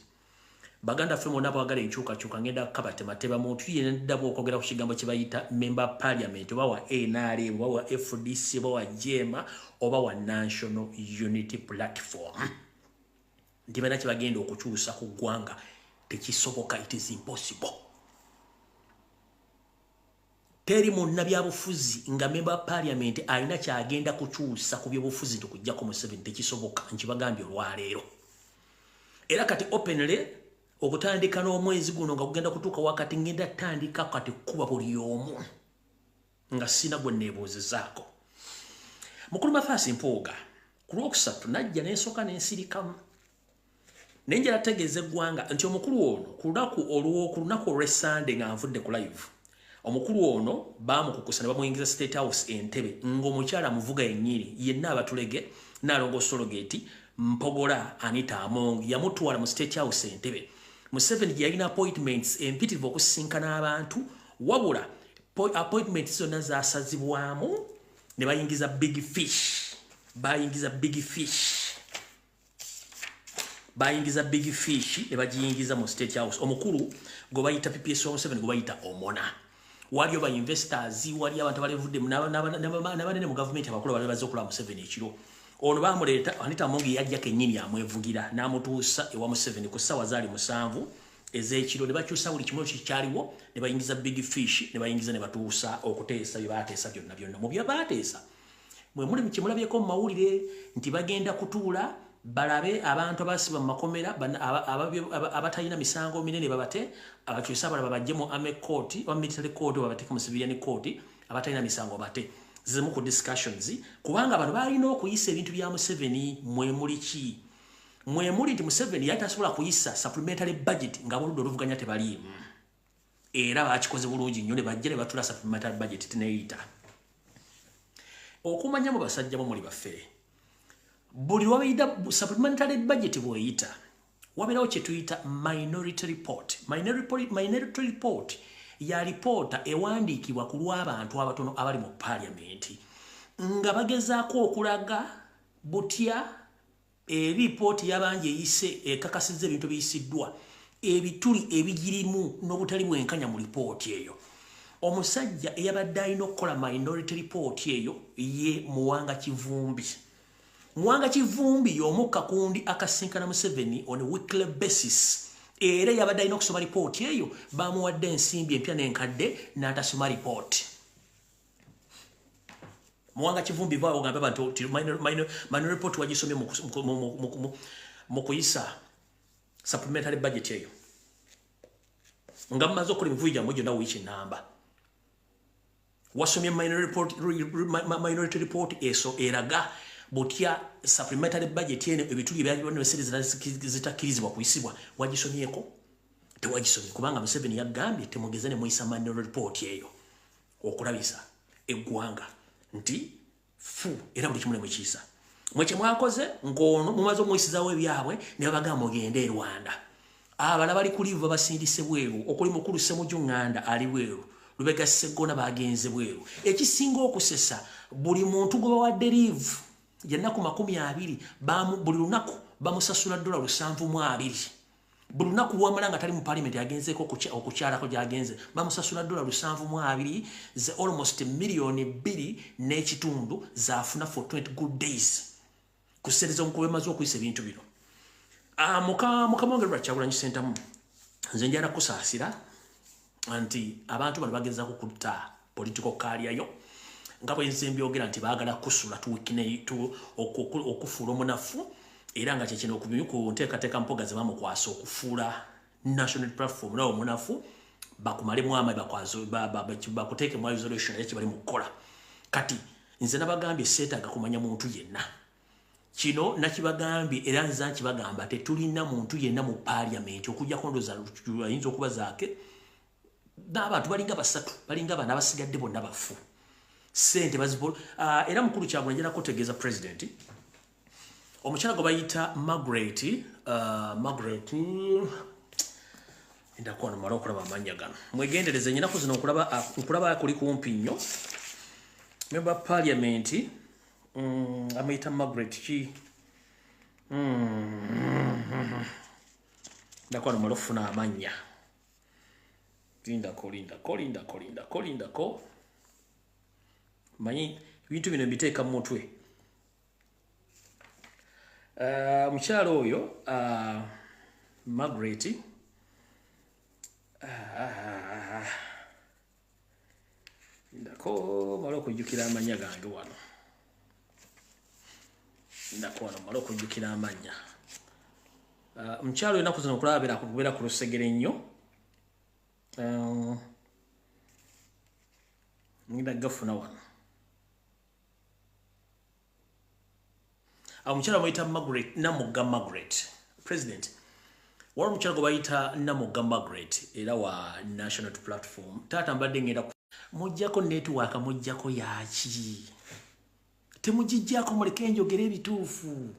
Baganda ffe mwonna abagala enkyukakyuka ngenda kukabatemateba muntu yenna bw'okwogera ku kigambo kye bayita member parliament oba wa NRM oba wa FDC oba wa JEMA oba wa National Unity Platform. Nti bana kye bagenda okukyusa ku ggwanga tekisoboka, it is impossible. Teri munnabyabufuzi nga member parliament alina kyagenda kukyusa ku byobufuzi tukujjako Museveni tekisoboka, nkibagambye olwaleero. Era kati openly okutandika n'omwezi guno nga kugenda kutuuka wakati ngenda tandika kati kuba buli omu nga sina gwe neebuuzizaako. Mukulu Mathias Mpuuga ku Lwokusatu najja n'ensooka n'ensirikamu naye njala tegeeza eggwanga nti omukulu ono ku lunaku olw'Essande nga nvudde ku live omukulu ono baamukukusa ne bamuyingiza State House Entebbe ng'omukyala amuvuga ennyiri yenna abatulege Nalongo Sologeti Mpogola Anita Among yamutwala mu State House Entebbe. Museveni gye yalina appointments empitirivu okusisinkana abantu wabula appointments zonna zaasazibwamu ne bayingiza big fish ne bagiyingiza mu State House. Omukulu gwe bayita PPS wa Museveni gwe bayita Omona. Waliyo ba investors, wali abantu balevudde n'abanene mu government abakulu bali bazze okulaba Museveni ekiro. Ono baamuleeta Anita Mongi yajja kennyini amwevugira n'amutuusa ewa Museveni ku ssaawa zaali 7 ez'ekiro ne bakyusa buli kimu kikyaliwo ne bayingiza big fish ne bayingiza ne batuusa okuteesa bye baateesa byonna mu bye baateesa. Mwe muli mukimulabyeko mu mawulire nti bagenda kutuula balabe abantu abasiba mu makomera abatalina misango minene babate abakyusa balaba bajje mu ame court wa military court babateke mu civilian court abatalina misango bate zimu ku discussions kubanga abantu balina okuyisa ebintu bya Museveni mwe muli ki mwe muli nti Museveni yatasobola kuyisa supplementary budget nga boludo oluvuganya tebali era bakikoze bulungi nnyo ne bajja ne batula supplementary budget teneeyita okumanya mu basajja bo muli baffere buli wabeera supplementary budget bweyita wabeerawo kye tuyita minority report minority report ya reporta ewandiikibwa ku lw'abantu abatono abali mu parliamenti nga bagezaako okulaga butya report y'abangi eyise ekakasizza ebintu biyisiddwa ebituli ebigirimu n'obutali bwenkanya mu report eyo omusajja eyabadde alina okukola minority report eyo ye Muwanga Kivumbi Muwanga Kivumbi y'omukka kundi akasinkana Museveni on a weekly basis era yabadde alina okusoma report eyo bamuwadde ensimbi empya n'enkadde n'atasoma report Muwanga Kivumbi vaawo ogamba bantu minor report wagisomye mu kuyisa supplementary budget eyo nga mumaze okukola emivuyo gyammwe gyonna wiiki namba wasomye minority report eso eraga butya supplementary budget eno ebituli ebyalibonesere zitakkirizibwa kuyisibwa wagisomyeko tewagisomye kubanga Museveni yagambye temugeze ne muyisa minority report eyo okulabisa eggwanga nti fu era buli kimu ne mukiisa mwekye mwakoze ng'ono mumaze omuyisizaawo ebyabwe ne babagamba ogende e Rwanda abala bali ku livu basindise bweru okuli mukulu Ssemujju Nganda ali bweru Lubega Sseggona bagenze bweru ekisinga okusesa buli muntu gwe bawadde livu yennaku 20 buli lunaku bamusasula $720 buli lunaku lwamala nga tali mu parliament agenzeeko okukyalako gy'agenze bamusasula $720 ze almost $2 million zaafuna for 20 good days kusereza omukulu emaze okuyisa ebintu bino mukamwongere Kyagulanyi Ssentamu nze njala kusaasira anti abantu bano bagezaako kutta political career yo nga bwe nze mbyogera nti baagala kusula okufuula omunafu era nga kyekino ku nteekateeka mpoga ze bamukwasa okufuula national platform nawo omunafu bakumalemu amaanyi bakuteekemu isolation era kye bali mu kukola kati nze nabagambye seetaaga kumanya muntu yenna kino nakibagambye era nza nkibagamba tetulina muntu yenna mu parliament okujjako ndoza ayinza okuba zaake n'abantu balinga basatu balinga bana abasigadde bonna bafu sente bazibolo era mukulu Kyagulanyi njala kutegeeza president omukyala gwe bayita Margaret ndakuwa mala okulaba amannya gano mwegendereze nyinaku zino nkulaba kuli kumpi nnyo member parliament amuyita Margaret ki ndakuwa mala okufuna amannya lindako manyi ebintu bino mbiteeka mu mutwe mukyala oyo Margaret ndako mala okujjukira amanya gange wano mala okujjukira amanya mukyala oyo ennaku zino okubeera ku lusegere nnyo ngenda gafuna wano omukyala bayita Namugga Margaret president waliwo omukyala gwe bayita Namugga Margaret era wa national platform taata mbadde ngenda mujjako network mujjako yaki temugijjako muleke njogera ebituufu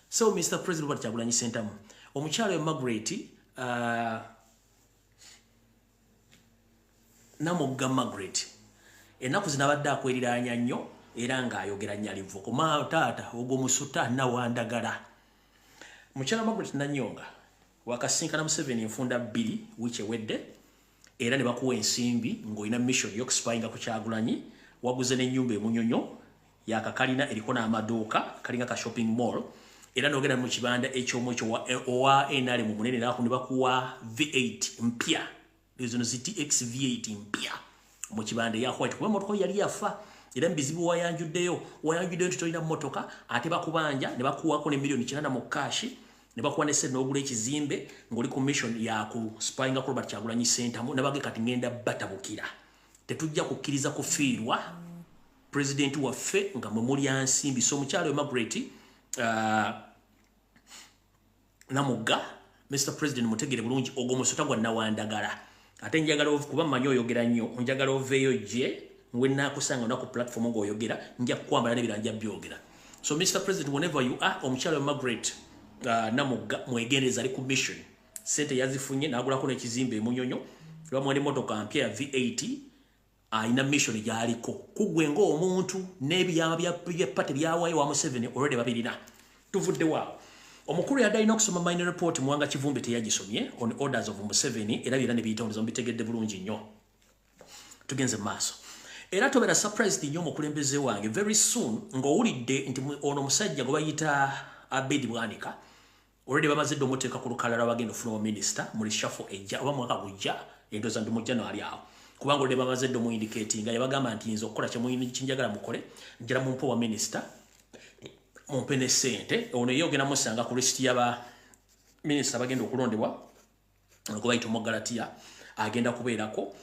so Mr. President Robert Kyagulanyi Ssentamu omukyala we Margaret Namugga Margaret ennaku zino abadde akweriraanya nnyo era ng'ayogera nnyalivu kuma taata ogwo musuta nawandagala mukyala Margaret Nanyonga wakasinkana Museveni enfunda 2 wiiki ewedde era ne bakuwa ensimbi ng'olina mission y'okusipayinga ku Kyagulanyi waguze n'ennyumba emunyonyo yakakalina eriko n'amaduuka kalinga ka shopping mall era n'ogenda mu kibanda ekyomu ekyo owa NRM mu munene ne bakuwa V8 mpya zino ZTX V8 mpya mu kibanda ya white kuba motoka yali yafa era mbizibu wayanjuddeyo nti tolina mmotoka ate bakubanja ne bakuwako ne milioni 9 mu cash ne bakuwa ne sente n'ogula ekizimbe ng'oli ku mission ya ku spying ku Robert Kyagulanyi Center ne bage kati ngenda batabukira tetujja kukkiriza kufiirwa president waffe nga mwe muli ansimbi so mukyalo Margaret Namugga Mr. President mutegere bulungi ogomoso gwa nawandagala ate njagala kuba manyo oyogera nnyo njagala oveeyo je ngwena kusanga na ku platform ngo oyogera njja kwambala ne biranja byogera so Mr. President whenever you are omukyalo Margaret Namugga mwegeneza ali ku mission sente yazifunye nagulako n'ekizimbe Munyonyo lwamwe ne motoka mpya ya V80 ina mission gyaliko kugwe ngo omuntu n'ebiyama bya pate byawayo wa Museveni already babirina tuvudde wao omukuru yaddaina okusoma minor report Mwanga Kivumbi teyagisomye on orders of Museveni era byera ne biyitondezo mbitegedde bulungi nnyo tugenze maaso era tobera surprised nnyo omukulembeze wange very soon ng'owulidde nti ono musajja gwe bayita Abedi Bwanika already bamaze ddo muteeka ku lukalala bagenda ofuna minister muri shuffle ejja oba mwaka gujja endoza ndi mu January awo kubanga already bamaze ddo mu indicating yabagamba nti nzo okukola kinjagala mukole njira mu mpo wa minister mumpene sente ono yogena musanga ku list yaba minister bagenda okulondebwa ngo bayita Mogalatia agenda kubeerako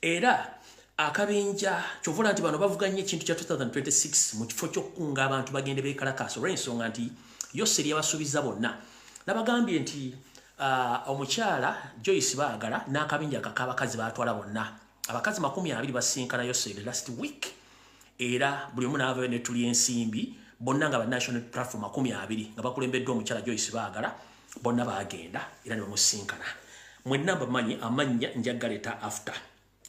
era akabinja kyovula nti bano bavuganye ekintu kya 2026 mu kifo ky'okukunga abantu bagende beekalakaasa olw'ensonga nti Yoseri yabasuubiza bonna nabagambye nti omukyala Joyce Baagala n'akabinja kakabakazi batwala bonna abakazi 20 basinkana Yoseri last week era buli omu n'ava ne tuli ensimbi bonna nga ba national platform 20 nga bakulembeddwa omukyala Joyce Baagala bonna baagenda era ne bamusinkana mwenna bamanyi amanya njagaleta after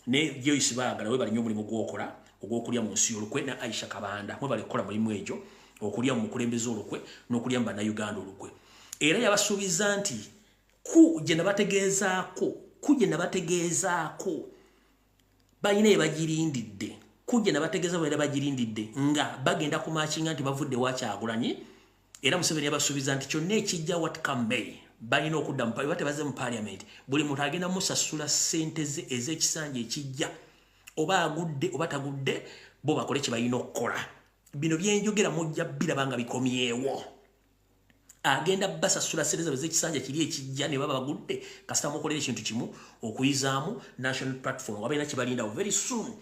ne Joyce Baagala we bali nnyo mulimu gwokola ogw'okulya mu nsi y'olukwe na Aisha Kabanda mwe bali kukola mulimu egyo okulya mu mukulembeze olukwe n'okulya mu bannayuganda olukwe era yabasuubiza nti kuje nabategeezaako balina ebagirindidde kuje nabategeeza bwe bagirindidde nga bagenda kumakinga nti bavudde wa Kyagulanyi era Museveni yabasuubiza nti kyonna ekijja what come may balina okudda batebaze mu parliament buli muntu agenda musasula ssente ze ez'ekisanja ekijja oba agudde oba tagudde bo bakole kye balina okukola bino byenjogera mujja birabanga bikomyewo agenda basasula ssente ze ez'ekisanja kiri ekijja ne baba bagudde kasita mukolera ekintu kimu okuyizaamu national platform wabalina kibalindawo very soon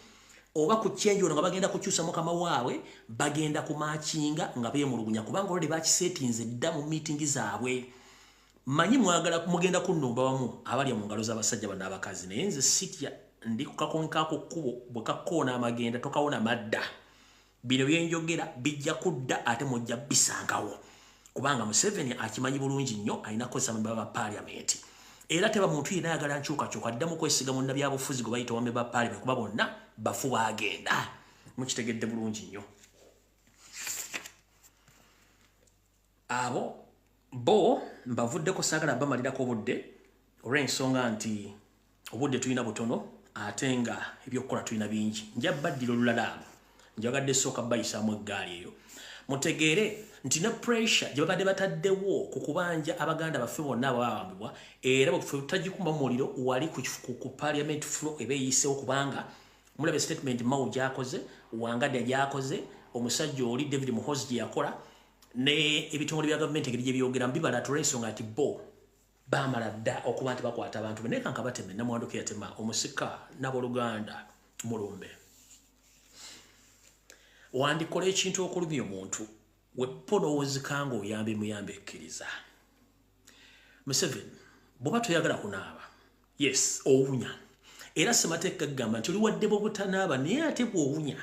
oba ku change ono nga bagenda kukyusa mukama waabwe bagenda kumakinga nga beemulugunya kubanga olwedde bakisetinze dda mu meeting zaabwe manyi mwagala mugenda kunnumba wamu abalya mu ngalo z'abasajja bano abakazi naye nze sitya ndi kukakonkako kkubo bwe kakkoona amagenda tokawona madda bino byenjogera bijja kudda ate mujja bisangawo kubanga Museveni akimanyi bulungi nnyo alina kukozesa memba ba parliament era teba muntu yenna ayagala nkyukakyuka addamu kwesiga mu nabyabufuzi gwe bayita wamemba ba parliament kuba bonna bafu baagenda mukitegedde bulungi nnyo abo bo mbavuddeko saagala bamalirako obudde olw'ensonga nti obudde tulina butono ate nga ebyokukola tulina bingi nja baddira olulala abo njagadde sooka bayisaamu eggaali eyo mutegeere nti ne pressure gye babadde bataddewo ku kubanja abaganda baffe bonna abawambibwa era bwe tutagikumba mu muliro wali ku parliament floor ebeeyiseewo kubanga mulabe statement Mao gyakoze Wangadde gyakoze omusajja oli David Muhoozi gye yakola ne ebitongole bya gavumenti engeri gye byogera mbibala tulensonga nti bo baamala dda okuba nti bakwata abantu beneka nka bateme namwanduka yatema omusika n'abooluganda mulumbe wandikola ekintu okulumya omuntu weponoowozekanga oyambe muyambe ekkiriza Museveni bw'oba toyagala kunaaba yes owunya era semateeka gagamba nti oli wadde bw'obutanaaba naye ate bw'owunya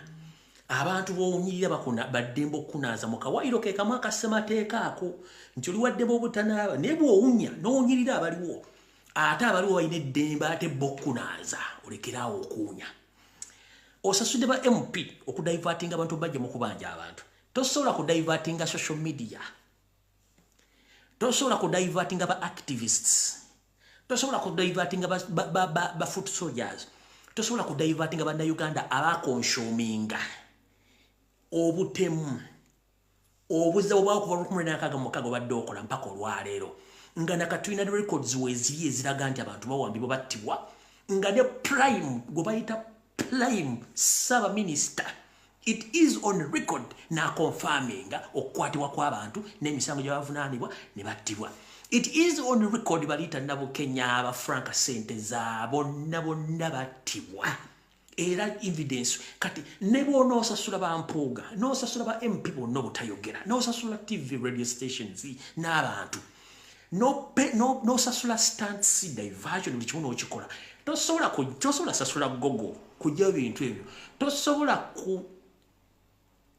abantu b'owunyirira baddembe okukunaaza mu kawaayiro ke kamu akasemateeka ako nti oli wadde bw'obutanaaba naye bw'owunya n'owunyirira abaliwo ate abaliwo balina eddembe ate b'okkunaaza olekeraawo okuwunya osasudde ba MP okudaivatinga abantu bajja mu kubanja abantu tosobola kudaivatinga social media tosobola kudaivatinga ba activists tosobola kudaivatinga ba foot soldiers tosobola kudaivatinga bannayuganda abakonshominga obutemu obuza obwakuva 16 badde okola mpaka olwaleero nga nakatulina ne records weziri eziraga nti abantu bawambibwa battibwa nga ne prime gwe bayita prime Saba Minister It is on record na confirming okukwatibwa kw'abantu n'emisango gye bavunaanibwa ne battibwa. It is on record balita nabo Kenya aba Frank sente zaabo bonna battibwa. Era evidence kati nebo no sasula ba mpuga no sasula ba MP no butayogera no sasula TV radio stations n'abantu no sasula stance diversion buli kimu n'okikola tosobola sasula gogo kujja bintu ebyo tosobola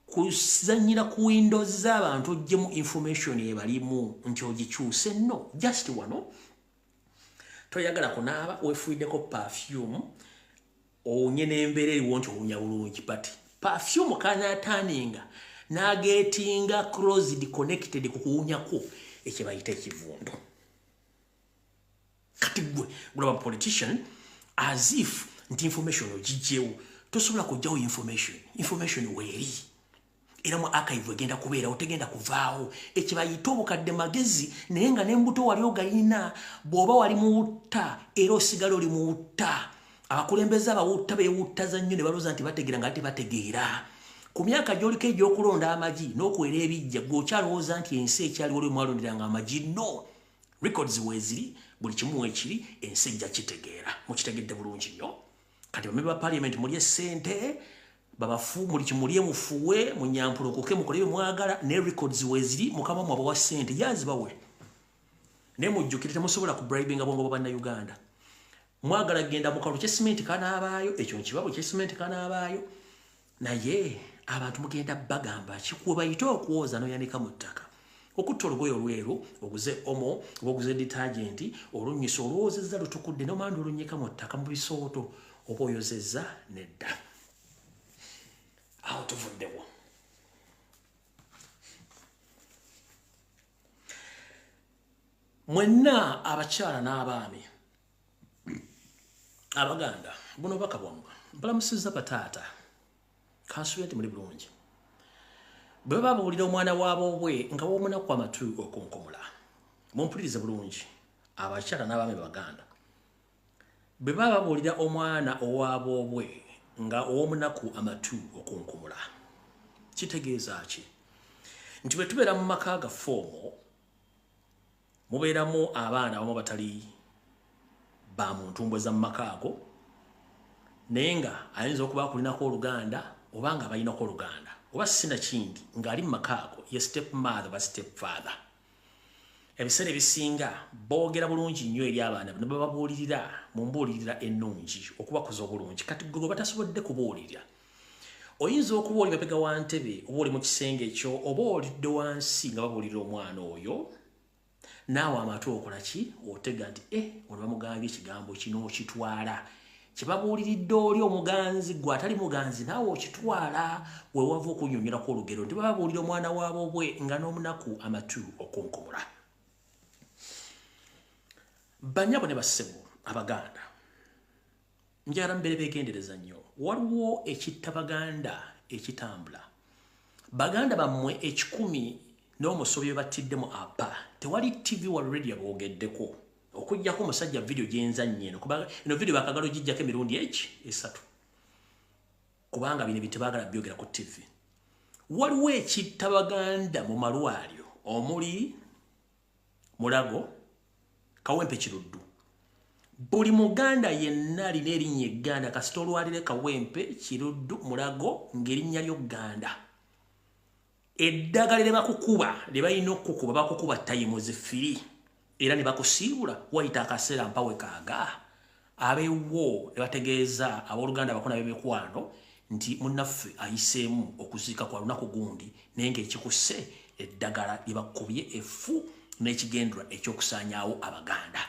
kuzanyira ku windows z'abantu ogyemu information ebalimu nti ogikyuse no just wano toyagala kunaaba wefuiddeko perfume onyene embere eriwo nti owunya bulungi but perfume kanataninga nagetinga closed connected kukuwunyako ekibayita ekivundo kati gwe global politician as if nti information ogijjewo tosobola kujjawo information weeri era mu archive egenda kubeera otegenda kuvaawo ekibayita obukadde magezi naye nga n'embuto wali ogayina bw'oba wali muwutta era osigala oli muwutta abakulembeze abawutta beewuttaza nnyo ne balooza nti bategeera nga tebategeera ku myaka gy'oliko egy'okulonda amagi n'okwera ebijja gw'okyalowooza nti ensi ekyaliwo oli mwalonderanga amagi no records weeziri buli kimu weekiri ensi ejja kitegeera mukitegedde bulungi nnyo kati bamembe ba parliament mulye ssente buli kimulye mufuwe munyampulokoke mukole bye mwagala ne records weeziri mukama mwaba wa ssente yazibawe naye mujjukire temusobola kubribinga bwongo bwa bannayuganda mwagala genda mukalu kyesimenti kanaabaayo ekyo nkibabo kyesimenti kanaabaayo naye abantu mugenda bagamba kikuwe bayite okwoza noyanika mu ttaka okutta olugoye olweru oguze omo oba oguze detergenti olunnyisa olwozezza lutukudde nomandi olunyika mu ttaka mu bisooto oba oyozezza nedda awo tuvuddewo mwenna abakyala n'abaami abaganda buno baka bwammwe mbalamusizza bataata kansuubira nti muli bulungi bwe babuulira omwana waabobwe nga w'omunaku amatu okunkumula mumpulirize bulungi abakyala n'abaami baganda bwe babuulira omwana owaabobwe nga ow'omunaku amatu okunkumula kitegeeza ki nti bwe tubeera mu maka gaffe omwo mubeeramu abaana abamu batali ba muntu mbweza mu maka ago naye nga ayinza okuba akulinako oluganda oba nga balinako oluganda oba sinakindi ng'ali mu maka ago ye step mother ba step father ebiseera ebisinga boogera bulungi nnyo eri abaana bano bababuulirira mu mbuulirira ennungi okubakuza obulungi kati gwe batasobodde kubuulirira oyinza okubuulira pega wa ntebe oba oli mu kisenge ekyo oba olidde wansi nga babuulirira omwana oyo naawe amatu okola ki otega nti ono bamugambye ekigambo kino okitwala kyebabuuliridde oli omuganzi gwe atali muganzi naawe okitwala wewava okunyonyerako olugero nti bababuulira omwana waabobwe nga n'omunaku amatu okunkumula banyabo ne bassebo abaganda njagala mbeere beegendereza nnyo waliwo ekitta baganda ekitambula baganda bammwe 10 n'omusobyo battiddemu apa tewali TV wa radio boogeddeko okujjako omusajja video gyenzannye eno video bakagala ogijjako emirundi esatu kubanga bino bintu baagala byogera ku TV waliwo ekitta baganda mu malwaliro omuli Mulago Kawempe Kiruddu buli muganda yenna alina erinnya egganda kasita olwalire Kawempe Kiruddu Mulago ng'erinnya ly'Oganda eddagala lye bakukuba lye balina okukuba bakukuba tayimu zifiri era ne bakusiibula wayita akaseera mpawe kaaga abeewo ne bategeeza abooluganda bakona b'emikwano nti munnaffe ayiseemu okuziika kwa lunaku gundi naye ng'ekikusse eddagala lye bakubye effu n'ekigendera ekyokusaanyaawo abaganda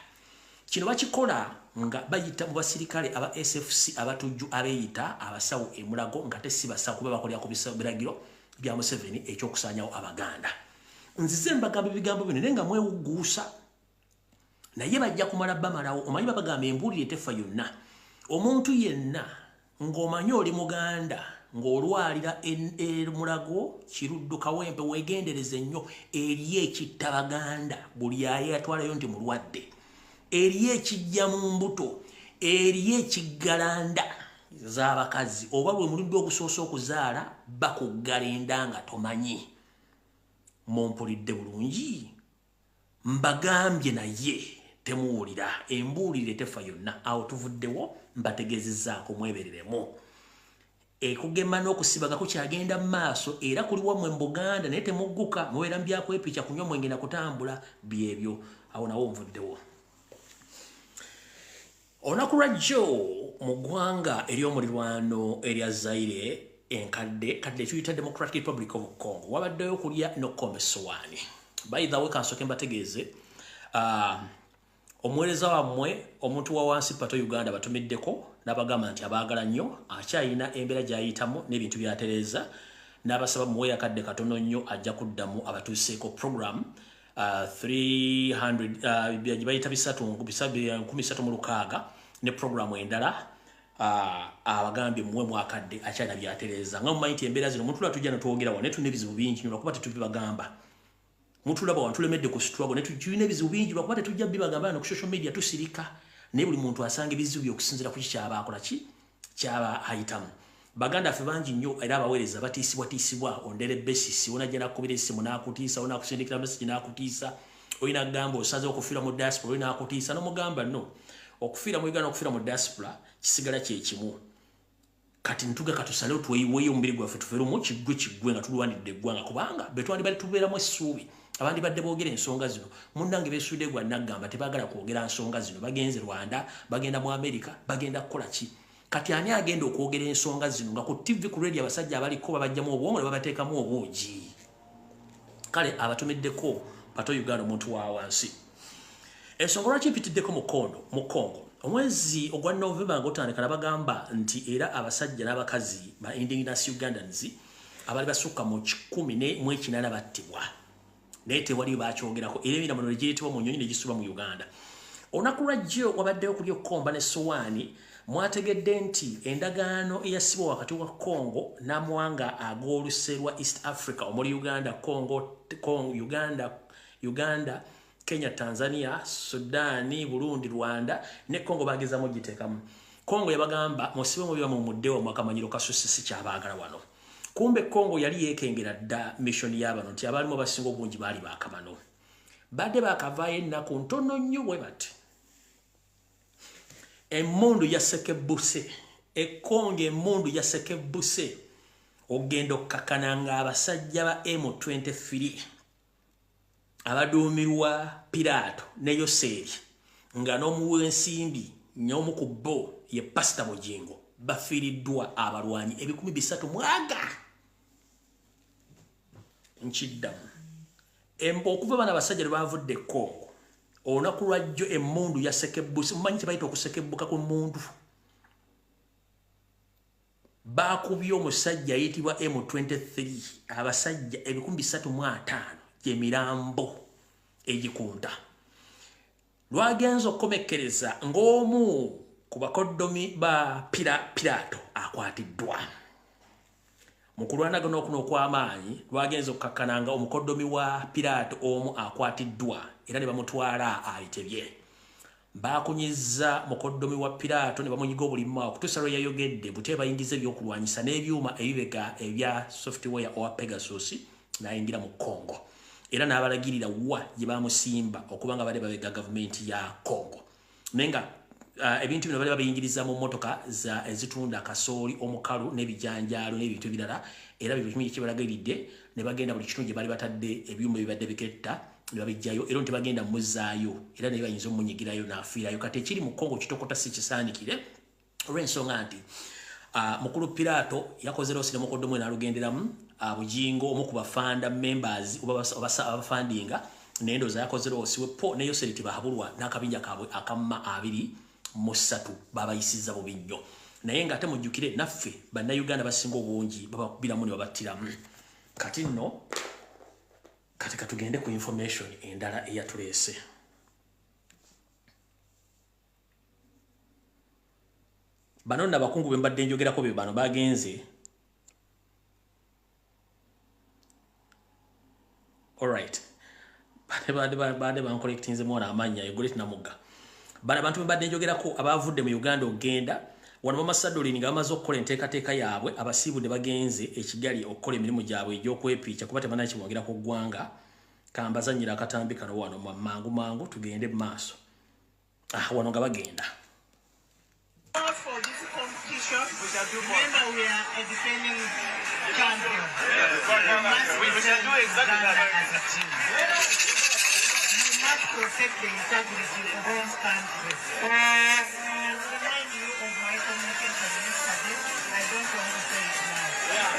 kino bakikola nga bayita mu basirikale aba SFC abatujju abeeyita abasawo e Mulago nga tesi basawo kuba bakolera ku biragiro bya Museveni ekyokusaanyaawo abaganda nzize mbagamba ebigambo bino naye nga mwewuguusa naye bajja kumala bamalawo omanyi babagamba embuulire tefa yonna omuntu yenna ng'omanyi oli muganda ng'olwalira Mulago Kiruddu Kawempe weegendereze nnyo eri ekitta baganda buli aye atwalayo nti mulwadde eri ekijja mu mbuto eri ekiggalanda z'abakazi oba lwe muludde okusoosa okuzaala bakuggala endanga tomanyi mumpulidde bulungi mbagambye naye temuwulira embuulire tefa yonna awo tuvuddewo mbategeezezzaako mwebereremu ekugema n'okusibaga kukyagenda mu maaso era kuli wammwe mu Buganda naye temugguka mubeera mbyakwepica kunywa mwenge na kutambula byebyo awo nawo nvuddewo olunaku lwajjo mu ggwanga ery'omulirwano erya Zaire enkadde tuyita Democratic Republic of Congo wabaddeyo okulya n'okukoma essowaani by the way kansooke mbategeeze omuweereza wammwe omuntu wa wansi pato Uganda batumiddeko n'abagamba nti abaagala nnyo akyayina embeera gy'ayitamu n'ebintu by'atereeza n'abasaba muwe akadde katono nnyo ajja kuddamu abatuuseeko program 300 bayita 336 ne program endala abagambye muwe mwakadde akyalina by'atereeza nga mumanyi nti embeera zino mutula tujja netwogerawo ne tulina ebizibu bingi nnyo lwakuba tetubibagamba mutulaba wano tulemedde ku struggle ne tulina ebizibu bingi lwakuba tetujja bibagamba no ku social media tusirika naye buli muntu asanga ebizibu by'okusinziira ku kikyaba akola ki kyaba ayitamu baganda ffe bangi nnyo era abaweereza batiisibwa ondere besisi onajja nakubira essimu n'akutiisa onakusindikira message n'akutiisa olina kugamba osaze okufiira mu diaspora olina akutiisa n'omugamba no okufiira mu Uganda okufiira mu diaspora kisigala kye kimu kati ntuga katusale otweyiweyo omubiri gwaffe tufeere mu kiggwe nga tulwanidde eggwanga kubanga betwandi bali tubeeramu essuubi abandi badde boogera ensonga zino munnange beesudde gwa naggamba tebaagala kwogera nsonga zino bagenze Rwanda bagenda mu America bagenda kukola ki kati ani agenda okwogera ensonga zino nga ku TV ku radio abasajja abaliko babajjamu obwongo ne babateekamu obwogi kale abatumiddeko pato Uganda omuntu wa wansi ensonga lwaki mpitiddeko mu Congo omwezi ogwa November ng'otandika nabagamba nti era abasajja n'abakazi ba Indigenous Ugandans abali basukka mu 18 battibwa naye tewali bakyogerako era emiramano egiyitibwa mu nnyonyi ne gisuba mu Uganda olunaku lwajjo wabaddeyo okulya okkomba n'essowaani mwategedde nti endagaano eyasibwa wakati wa Congo n'amawanga ag'oluse lwa East Africa omuli Uganda Kenya, Tanzania, Sudani, Burundi, Rwanda ne Congo bagezamu giteekamu Congo yabagamba musibe mu biba mu muddewo mwakamanyiro kasusisi kyabaagala wano kumbe Congo yali yeekengera dda mission y'abano nti abalimu abasinga obungi baali baakamano badde baakavaayo ennaku ntono nnyo bwe bati emmundu yasekebuse ekonge emmundu yasekebuse ogenda okkakananga abasajja ba M23 abaduumirwa Pirato ne Yoseri nga n'omuwensimbi nyomu ku bo ye Pastor Mujingo bafiiriddwa abalwanyi 300 nkiddamu embo okuva bana abasajja lwe bavudde Congo olunaku lwajjo emmundu yasekebbusi mumanyi kye bayita okusekebbuka ku mmundu baakubye omusajja ayitibwa M23 abasajja 305 gy'emirambo egikunta lwagenza okukomekkereza ng'omu ku bakoddomi ba Pirato akwatiddwa mu kulwanagana okuno okw'amaanyi lwagenza okukakkananga omukoddomi wa Pirato omu akwatiddwa era ne bamutwala ayitebye baakunyizza mukoddomi wa Pirato ne bamunyiga obulimu awo okutuusa lwe yayogedde bute bayingiza ebyokulwanyisa n'ebyuma ebibega ebya software owa Pegasus n'ayingira mu Congo era n'abalagirira wa gye bamusimba okuba nga bali babega gavumenti ya Congo nenga ebintu bino bali babiyingiriza mu motoka ezitunda kasooli omukalu n'ebijanjaalo n'ebintu ebirala era bibyo kimu kibalagiridde ne bagenda buli kitundu gye bali batadde ebyuma bibadde biketta ne babijjayo era ntibagenda muzaayo era ne bayinza omunyigirayo n'afiirayo kati ekiri mu Congo kitokota si kisaanikire olw'ensonga nti mukulu Pirato yakoze loosi ne mukoddomu n'alugenderamu Bujingo omu ku bafanda members abafandinga n'endooza yakoze loosi wepo ne Yoseri tibahabulwa n'akabinja kaabwe akamma 23 babayisizza bubi nnyo naye nga ate mujjukire naffe bannayuganda basinga obungi babakubiramu ne babattiramu kati nno kati katugende ku information endala eyatuleese bano n'abakungu be mbadde njogerako be bano bagenze alright bade bankolektinze mwana amanya yogoleti namugga bana bantu mbadde njogerako abavudde mu Uganda ogenda wano mama Sadolini nga bamaze okukola enteekateeka yaabwe abasiibu ne bagenze ekigali okukola emirimu gyabwe egy'okwepiica kuba tebanaki kiwagira ku ggwanga kambazanyira akatambi kano wano mangu tugende mu maaso wano nga bagenda. For this competition, remember we are a defending champion. We shall do exactly that as a team. You must protect the integrity of this country. And remind you of my communication yesterday. I don't want to say it now.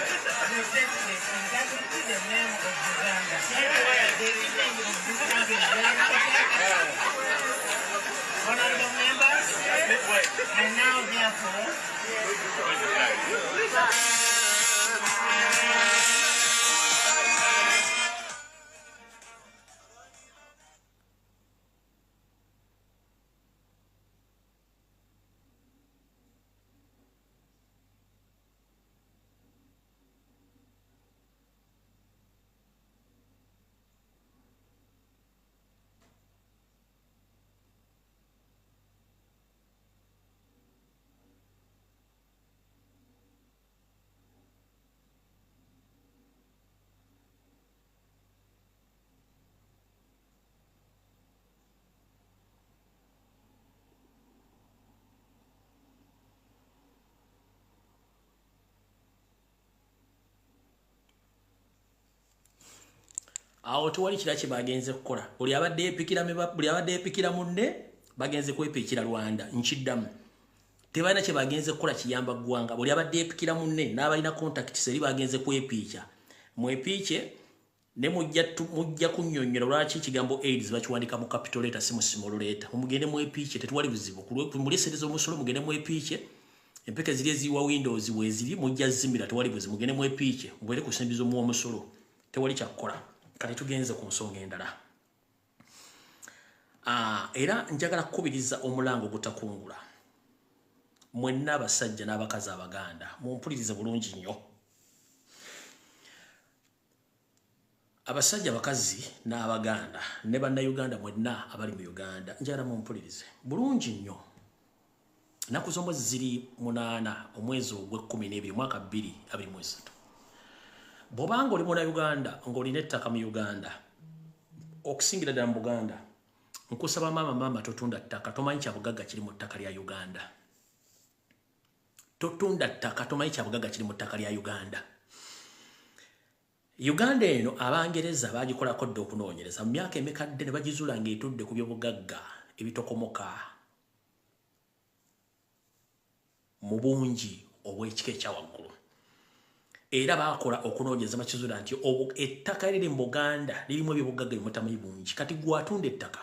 Protect the integrity, the name of Uganda. The image of this country is very important. Honorable members, and now therefore, awo tuwali kira kye bagenze kukola buli abadde epikira munne bagenze kwepikira Rwanda nkiddamu tebalina kye bagenze kukola kiyamba ggwanga buli abadde epikira munne n'abalina contact seri bagenze kwepiica mwepiice ne mujja kunnyonnyola lwaki ekigambo AIDS bakiwandika mu capital letter si mu small letter mugende mwepiice tetuwali buzibu mulesereza omusolo mugende mwepiice empeke ziri eziwa Windows weziri mujja zimbira tewali buzibu mugende mwepiice mubere kusembizo mu omusolo tewali kyakukola kati tugenze ku nsonga endala era njagala kukubiriza omulango gutakungula mwenna abasajja n'abakazi Abaganda mumpulirize bulungi nnyo abasajja abakazi n'Abaganda ne bannayuganda mwenna abali mu Uganda njagala mumpulirize bulungi nnyo ennaku z'omwezi ziri 8 omwezi ogw'Ekkumi mwaka 2023 bw'obanga oli muna Uganda ng'olina ettaka mu Uganda okusingira ddala mu Buganda nkusaba maama totunda ttaka tomanyi kya bugagga kiri mu ttaka lya Uganda totunda ttaka tomanyi kya bugagga kiri mu ttaka lya Uganda Uganda eno Abangereza bagikolako dde okunoonyereza mu myaka emikadde ne bagizuula ng'etudde ku by'obugagga ebitokomoka mu bungi obw'ekika ekya waggulu era bakola okunoonyereza bakizuula nti ettaka eriri mu Buganda lirimu ebyobugagga ebimutamanyi bungi kati gwatunda ettaka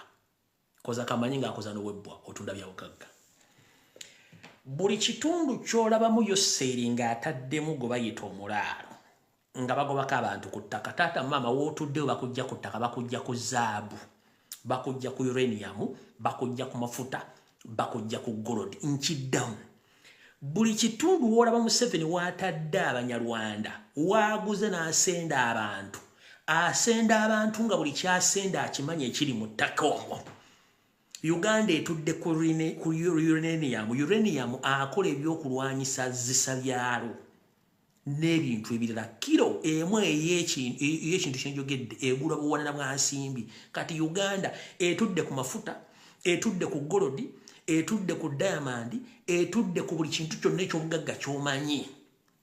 koza kamanyi ng'akoza n'owebbwa otunda bya bugagga buli kitundu ky'olabamu Yoseri ng'ataddemu gwe bayita omulaalo nga bagobako abantu ku ttaka taata maama wootuddeyo bakujja ku ttaka bakujja ku zaabu bakujja ku uranium bakujja ku mafuta bakujja ku gold nkiddamu buli kitundu woolaba Museveni waatadde Abanyarwanda waaguze n'asenda abantu nga buli kyasenda akimanyi ekiri mu ttaka omwo Uganda etudde ku uranium akola ebyokulwanyisa zisa byalo n'ebintu ebirala kiro emu ey'ekintu kyenjogedde egula buwanana bwa nsimbi kati Uganda etudde ku mafuta etudde ku golodi etudde ku diamond etudde ku buli kintu kyonna eky'obugagga ky'omanyi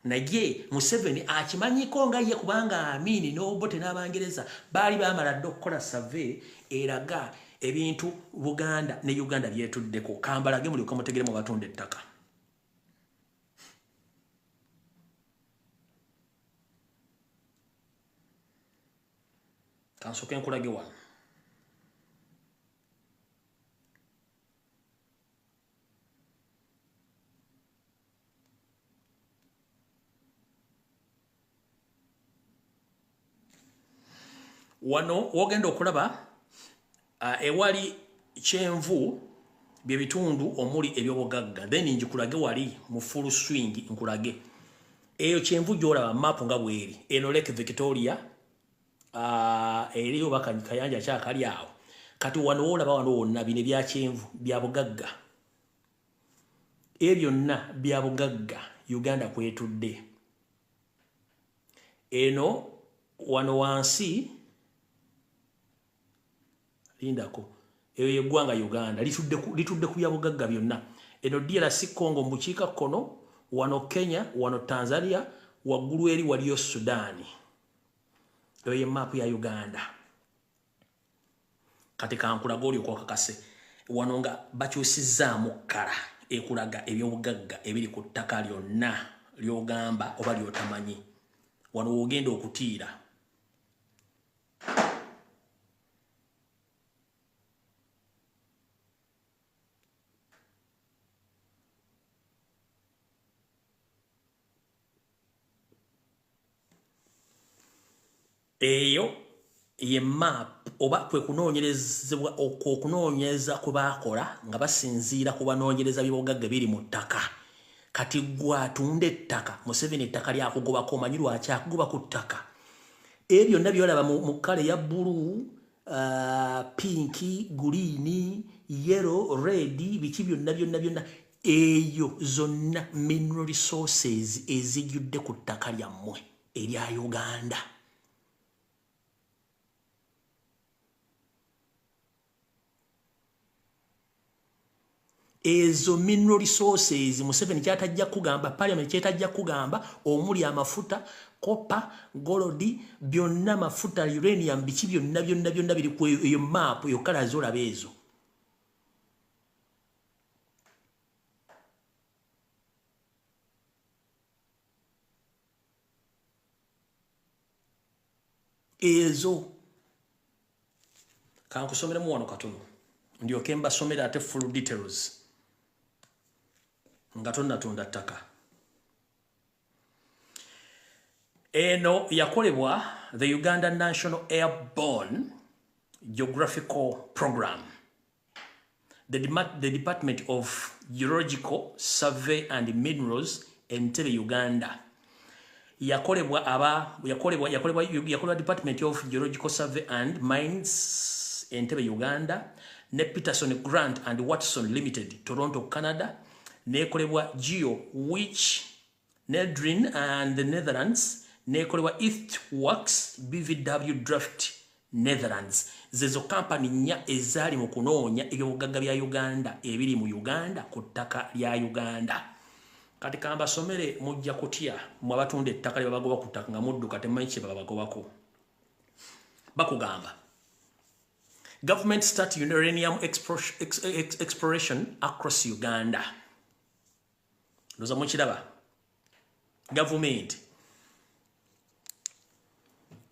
naye Museveni akimanyiko nga ye kubanga Amini n'Obote n'Abangereza baali bamala dde okukola survey eraga ebintu Buganda ne Uganda byetuddeko kambalage muli okamutegere mu batonda ettaka kansoke nkulage wano wano wogenda okulaba ewali kyenvu bye bitundu omuli ebyobugagga then njikulage wali mu full swing nkulage eyo kyenvu gyolaba mapu nga bweri eno Lake Victoria eriyo bakayanja kyakali awo kati wano olaba wano wonna bino bya kyenvu bya bugagga Ebyonna bya bugagga Uganda kwetudde. Eno wano wansi lindako eyo yeggwanga Uganda litudde ku bya bugagga byonna. Eno DRC Congo mbukiika kono, wano Kenya, wano Tanzania, waggulu eri waliyo Sudani. Eyo ye map ya Uganda. Kati kankulaga oli okwakakase wano nga bakyusizaamu kkala ekulaga ebyobugagga ebiri ku ttaka lyonna ly'ogamba oba ly'otamanyi. Wano wogenda okutiira. Eyo ye map oba kwe kunoonyerezebwa okunoonyeza kwe baakola nga basinziira ku banoonyereza by'obugagga biri mu ttaka. Kati gwe atunda ettaka Museveni ettaka lyakugobako omanyi lwaki akugoba ku ttaka. Ebyo byonna byolaba mu kkala eya bbulu, pinki, guliini, yellow, red, biki byonna eyo zonna mineral resources ezijjudde ku ttaka lyammwe erya Uganda. Ezo mineral resources Museveni kyatajja kugamba, parliament kyatajja kugamba omuli amafuta, copper, gold, byonna mafuta, uranium, biki byonna biri ku eyo map yo kala zolaba ezo. Ezo kankusomeremu wano katono ndyoke mbasomera ate full details. Nga tonnatunda ttaka. Eno yakolebwa the Uganda National Airborne Geographical Program. The Department of Geological Survey and Minerals Entebbe Uganda. Yakolebwa Department of Geological Survey and Mines Entebbe Uganda. Ne Peterson Grant and Watson Limited, Toronto, Canada. Nekolebwa Geo Witch Nedrin and the Netherlands. Nekolebwa Earthworks BVW Draft Netherlands. Zezo company nya ezali mu kunoonya ebyobugagga bya Uganda ebiri mu Uganda ku ttaka lya Uganda. Kati kamba somere mujja kutya mu abatunda ettaka lye babagoba ku ttaka nga mudduka temanyi kye babagobako. Bakugamba government start uranium exploration across Uganda. Ndoza mukiraba. Government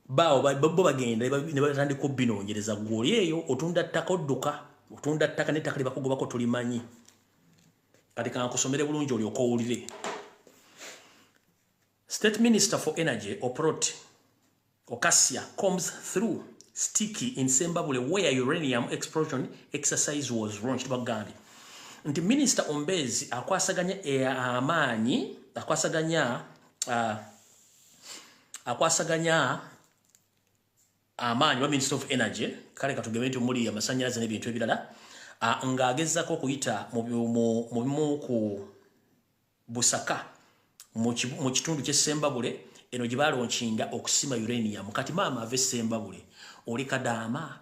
bao bagenda ne batandika obbinoonyereza gwoli eyo otunda ttaka odduka otunda ttaka n'ettaka lye bakugobako tulimanyi. Kati kankusomere bulungi olyoka owulire. State Minister for Energy Oprot Okasia comes through Sticky in Zimbabwe where uranium exploration exercise was launched. Bagambi nti Minister Ombezi akwasaganya amaanyi amaanyi wa Minister of Energy kale katugeme nti muli amasanyalaze n'ebintu ebirala ng'agezako okuyita mu ku Busaka mu kitundu ky'e Zimbabwe eno gye balonkinga okusima uranium. Kati maama ave Zimbabwe oli Kadaama,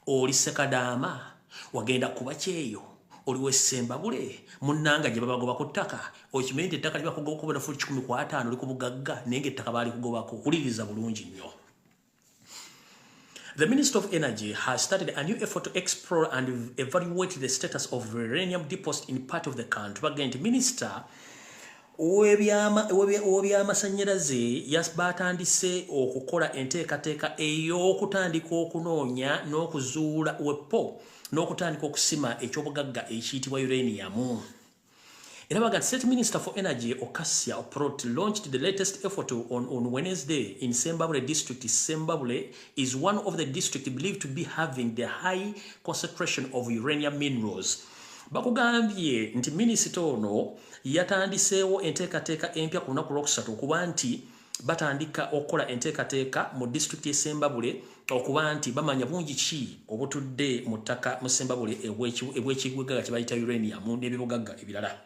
oli Sekadaama, wagenda kuba kyeyo, oli we Zimbabwe, munnanga gye babagoba ku ttaka, okimanyi nti ettaka libakugoba kuba nafu 15 oli ku bugagga naye ng'ettaka baali kugobako. Wuliriza bulungi nnyo. The Minister of Energy has started a new effort to explore and evaluate the status of uranium deposits in part of the country. Bagenda Minister ow'ebyamasanyalaze batandise okukola enteekateeka ey'okutandika okunoonya n'okuzuula wepo n'okutandika okusima ekyobugagga ekiyitibwa uranium. Era baga State Minister for Energy Okasia Oprot launched the latest effort on Wednesday in Zimbabwe district. Zimbabwe is one of the districts believed to be having the high concentration of uranium minerals. Bakugambye nti minisita ono yatandiseewo enteekateeka empya ku lunaku lwokusatu okuba nti batandika okukola enteekateeka mu disitulikiti y'e Zimbabwe okuba nti bamanya bungi ki obutudde mu ttaka mu Zimbabwe ebw'ekibugagga kye bayita uranium n'ebibugagga ebirala.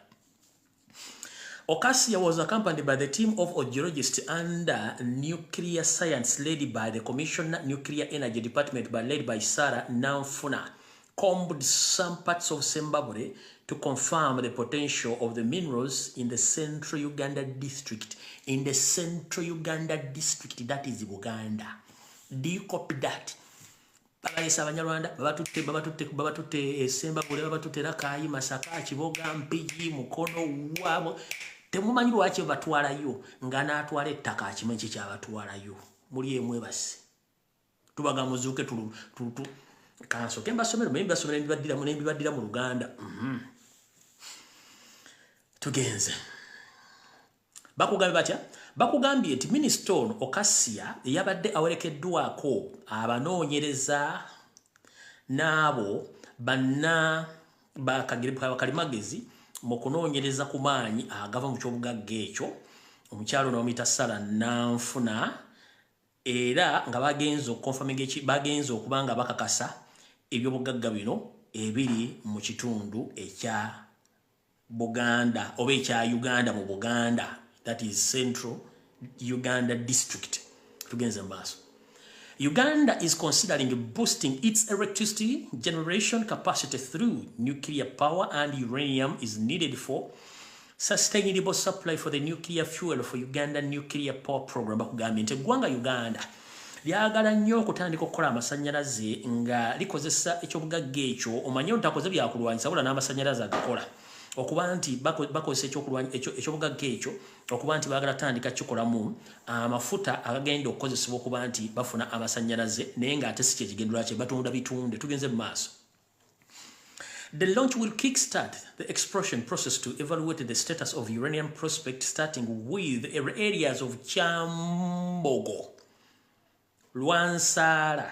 Ocasio was accompanied by the team of geologists under nuclear science led by the Commissioner Nuclear Energy Department led by Sarah Nanfuna, combed some parts of Zimbabwe to confirm the potential of the minerals in the Central Uganda district. In the Central Uganda district, that is Uganda. Do you copy that? Babayesa Abanyarwanda babatutte Zimbabwe babatutte Rakai Masaka Kiboga Mpigi Mukono wabo temumanyi lwaki batwalayo nga n'atwala ettaka akimenyi kyabatwalayo muli emwe basi tubaga muzuke kanso kemba somero mbibadira mu Luganda tugenze bakugambye batya bakugambye eti Minister Ocasio yabadde awerekeddwako abanoonyereza n'abo banna bakalimagezi mu kunoonyereza ku maanyi agava mu kyobugagga ekyo omukyalo n'omuyita Sarah Nanfuna era nga bagenze okuba nga bakakasa ebyobugagga bino ebiri mu kitundu ekya Buganda oba ekya Uganda mu Buganda, that is Central Uganda district. Tugenze maaso. Uganda is considering boosting its electricity generation capacity through nuclear power, and uranium is needed for sustainable supply for the nuclear fuel for Uganda nuclear power program. Bakugambye nti eggwanga Uganda lyagala nnyo okutandika okukola amasannyalaze nga likozesa ekyobugagga ekyo omanye ntakoze byakulwanyisa wabula n'amasannyalaze agakola okuba nti bakozesa ekyobugagga ekyo okuba nti baagala tandika kikolamu amafuta agagenda okukozesebwa okuba nti bafuna amasannyalaze naye ng'ate si kyekigendera kye batunda bitunde. Tugenze mu maaso. The launch will kickstart the exploration process to evaluate the status of uranium prospect, starting with areas of Kyambogo, Lwansala,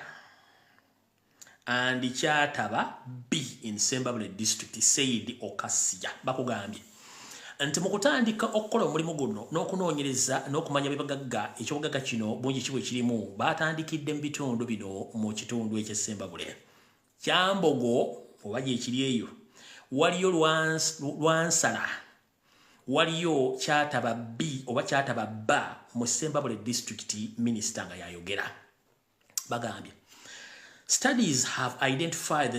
and Kyataba B in Zimbabwe district, said Ocasio. Bakugambye nti mu kutandika okukola omulimu guno n'okunoonyereza n'okumanya bibagagga ekyobugagga kino bungi kibwe kirimu batandikidde mu bitundu bino mu kitundu eky'e Zimbabwe. Kyambogo oba gyekiri eyo waliyo Lwansala, waliyo Kyataba B oba Kyataba B mu Zimbabwe district. Minister nga yayogera bagambye studies have identified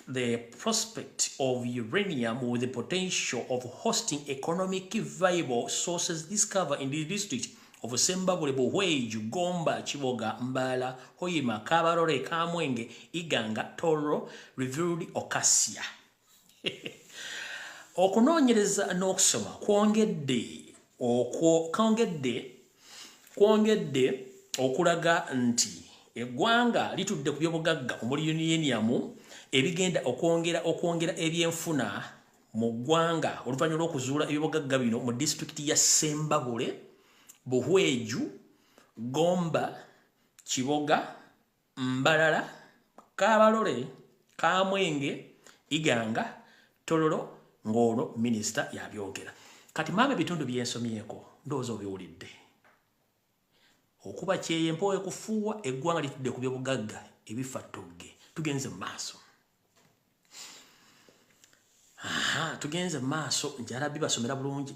the prospect of uranium with the potential of hosting economic viable sources discovered in the district of Zimbabwe, Buhweju, Gomba, Chiboga, Mbala, Hoima, Kabarore, Kamwenge, Iganga, Toro, revealed Ocasio. Okunoonyereza n'okusoma kwongedde okulaga nti eggwanga litudde ku byobugagga omuli uranium ebigenda okwongera ebyenfuna mu ggwanga oluvannyuma lw'okuzuula ebyobugagga bino mu disitulikiti ya Zimbabwe, Buhweju, Gomba, Kiboga, Mbalala, Kabalole, Kamwenge, Iganga, Tororo, ng'ono minisita yabyogera. Kati maama ebitundu byensomyeko ndowooza obiwulidde. Okuba kyeyempowe kufuuwa eggwanga litudde ku byobugagga ebifa ttogge. Tugenze mu maaso. Tugenze mu maaso njalabi basomera bulungi.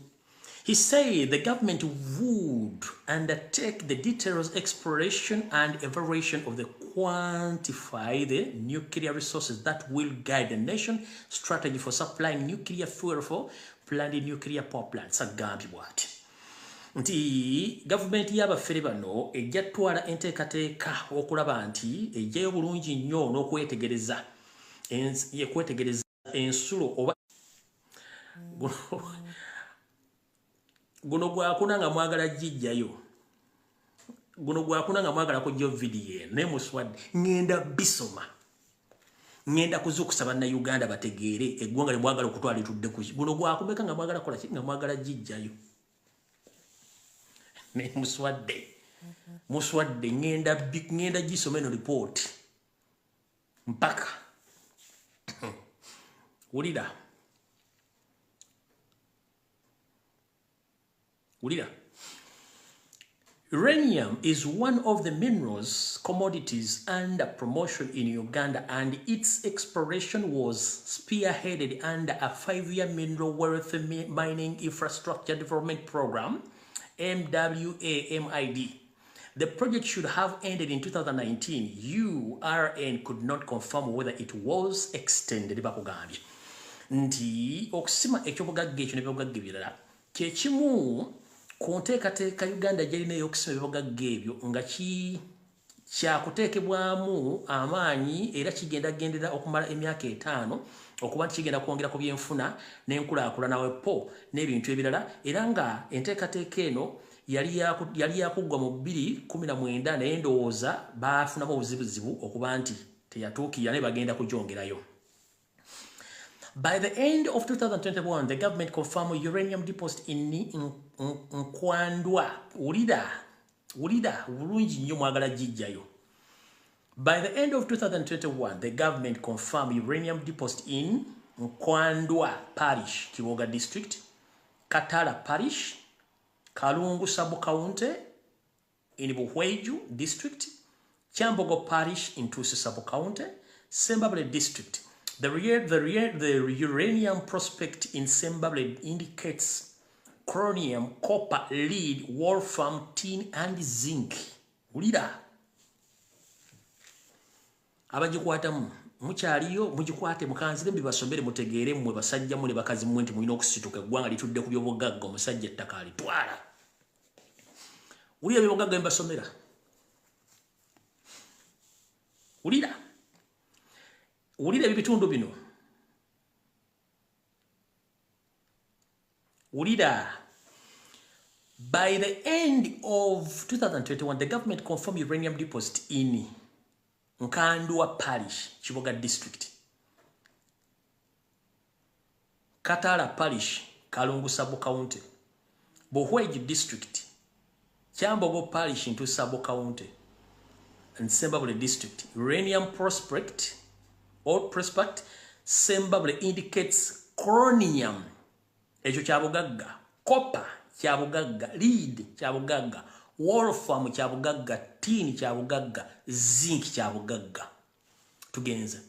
He said the government would undertake the detailed exploration and evaluation of the quantify the nuclear resources that will guide the nation strategy for supplying nuclear fuel for planned nuclear power plants. Agambye bw'ati nti government y'abafere bano ejja twala enteekateeka okulaba nti ejjayo bulungi nnyo n'okwetegereza ensulo oba guno gwakuna nga mwagala jijjayo, guno gwakuna nga mwagala kujja vidiyo ne muswadde ngenda bisoma, ngenda kuzukusa bannayuganda bategeere eggwanga lye mwagala okutwala litudde ku guno gwakumeka nga mwagala kola ki nga mwagala jijjayo ne muswadde ngenda gisoma eno report mpaka wulira Uranium is one of the minerals commodities under promotion in Uganda, and its exploration was spearheaded under a 5-year mineral wealth mining infrastructure development program, MWAMID. The project should have ended in 2019. URN could not confirm whether it was extended. Bakugambye nti okusima ekyobugagga ekyo n'ebyobugagga ebirala kyekimu ku nteekateeka Uganda gy'erina ey'okusima ebyobugagga ebyo nga kyakuteekebwamu amaanyi era kigendagendera okumala emyaka 5 okuba nti kigenda kwongera ku byenfuna n'enkulaakulana wepo n'ebintu ebirala, era nga enteekateeka eno yali yakuggwa mu 2019 naye ndowooza baafunamu obuzibuzibu okuba nti teyatuukirira ne bagenda kugyongerayo. By the end of 2021, the government confirmed uranium deposit in Nkwandwa. Ulida, bulungi nnyo mwagala jijjayo. By the end of 2021, the government confirmed uranium deposit in Nkwandwa Parish, Kiboga District, Katala Parish, Kalungu Sub-County in Buhweju District, Kyambogo Parish in Tusi Sub-County, Sembabule District. The uranium prospect in Sembabule indicates chromium, copper, lead, wolfram, tin, and zinc. Ulida. Abajikwatamu mukyaliyo mujikwate mukanzire mbibasomere mutegeere mmwe basajja mule bakazi mmwe nti mulina okusituka eggwanga litudde ku byobugagga omusajja ettaka alitwala. Ulira byobugagga mbasomera. Ulira ebitundu bino. Ulira. By the end of 2021, the government confirmed uranium deposit in Nkandwa Parish, Kiboga District, Katala Parish, Kalungu Sub-County, Buhweju District, Kyambogo Parish into Sub-County, and Sembabule District. Uranium prospect Sembabule indicates chromium, ekyo kyabugagga, copper kyabugagga, lead kyabugagga, wolfram kyabugagga, tin kyabugagga, zinc kyabugagga. Tugenze.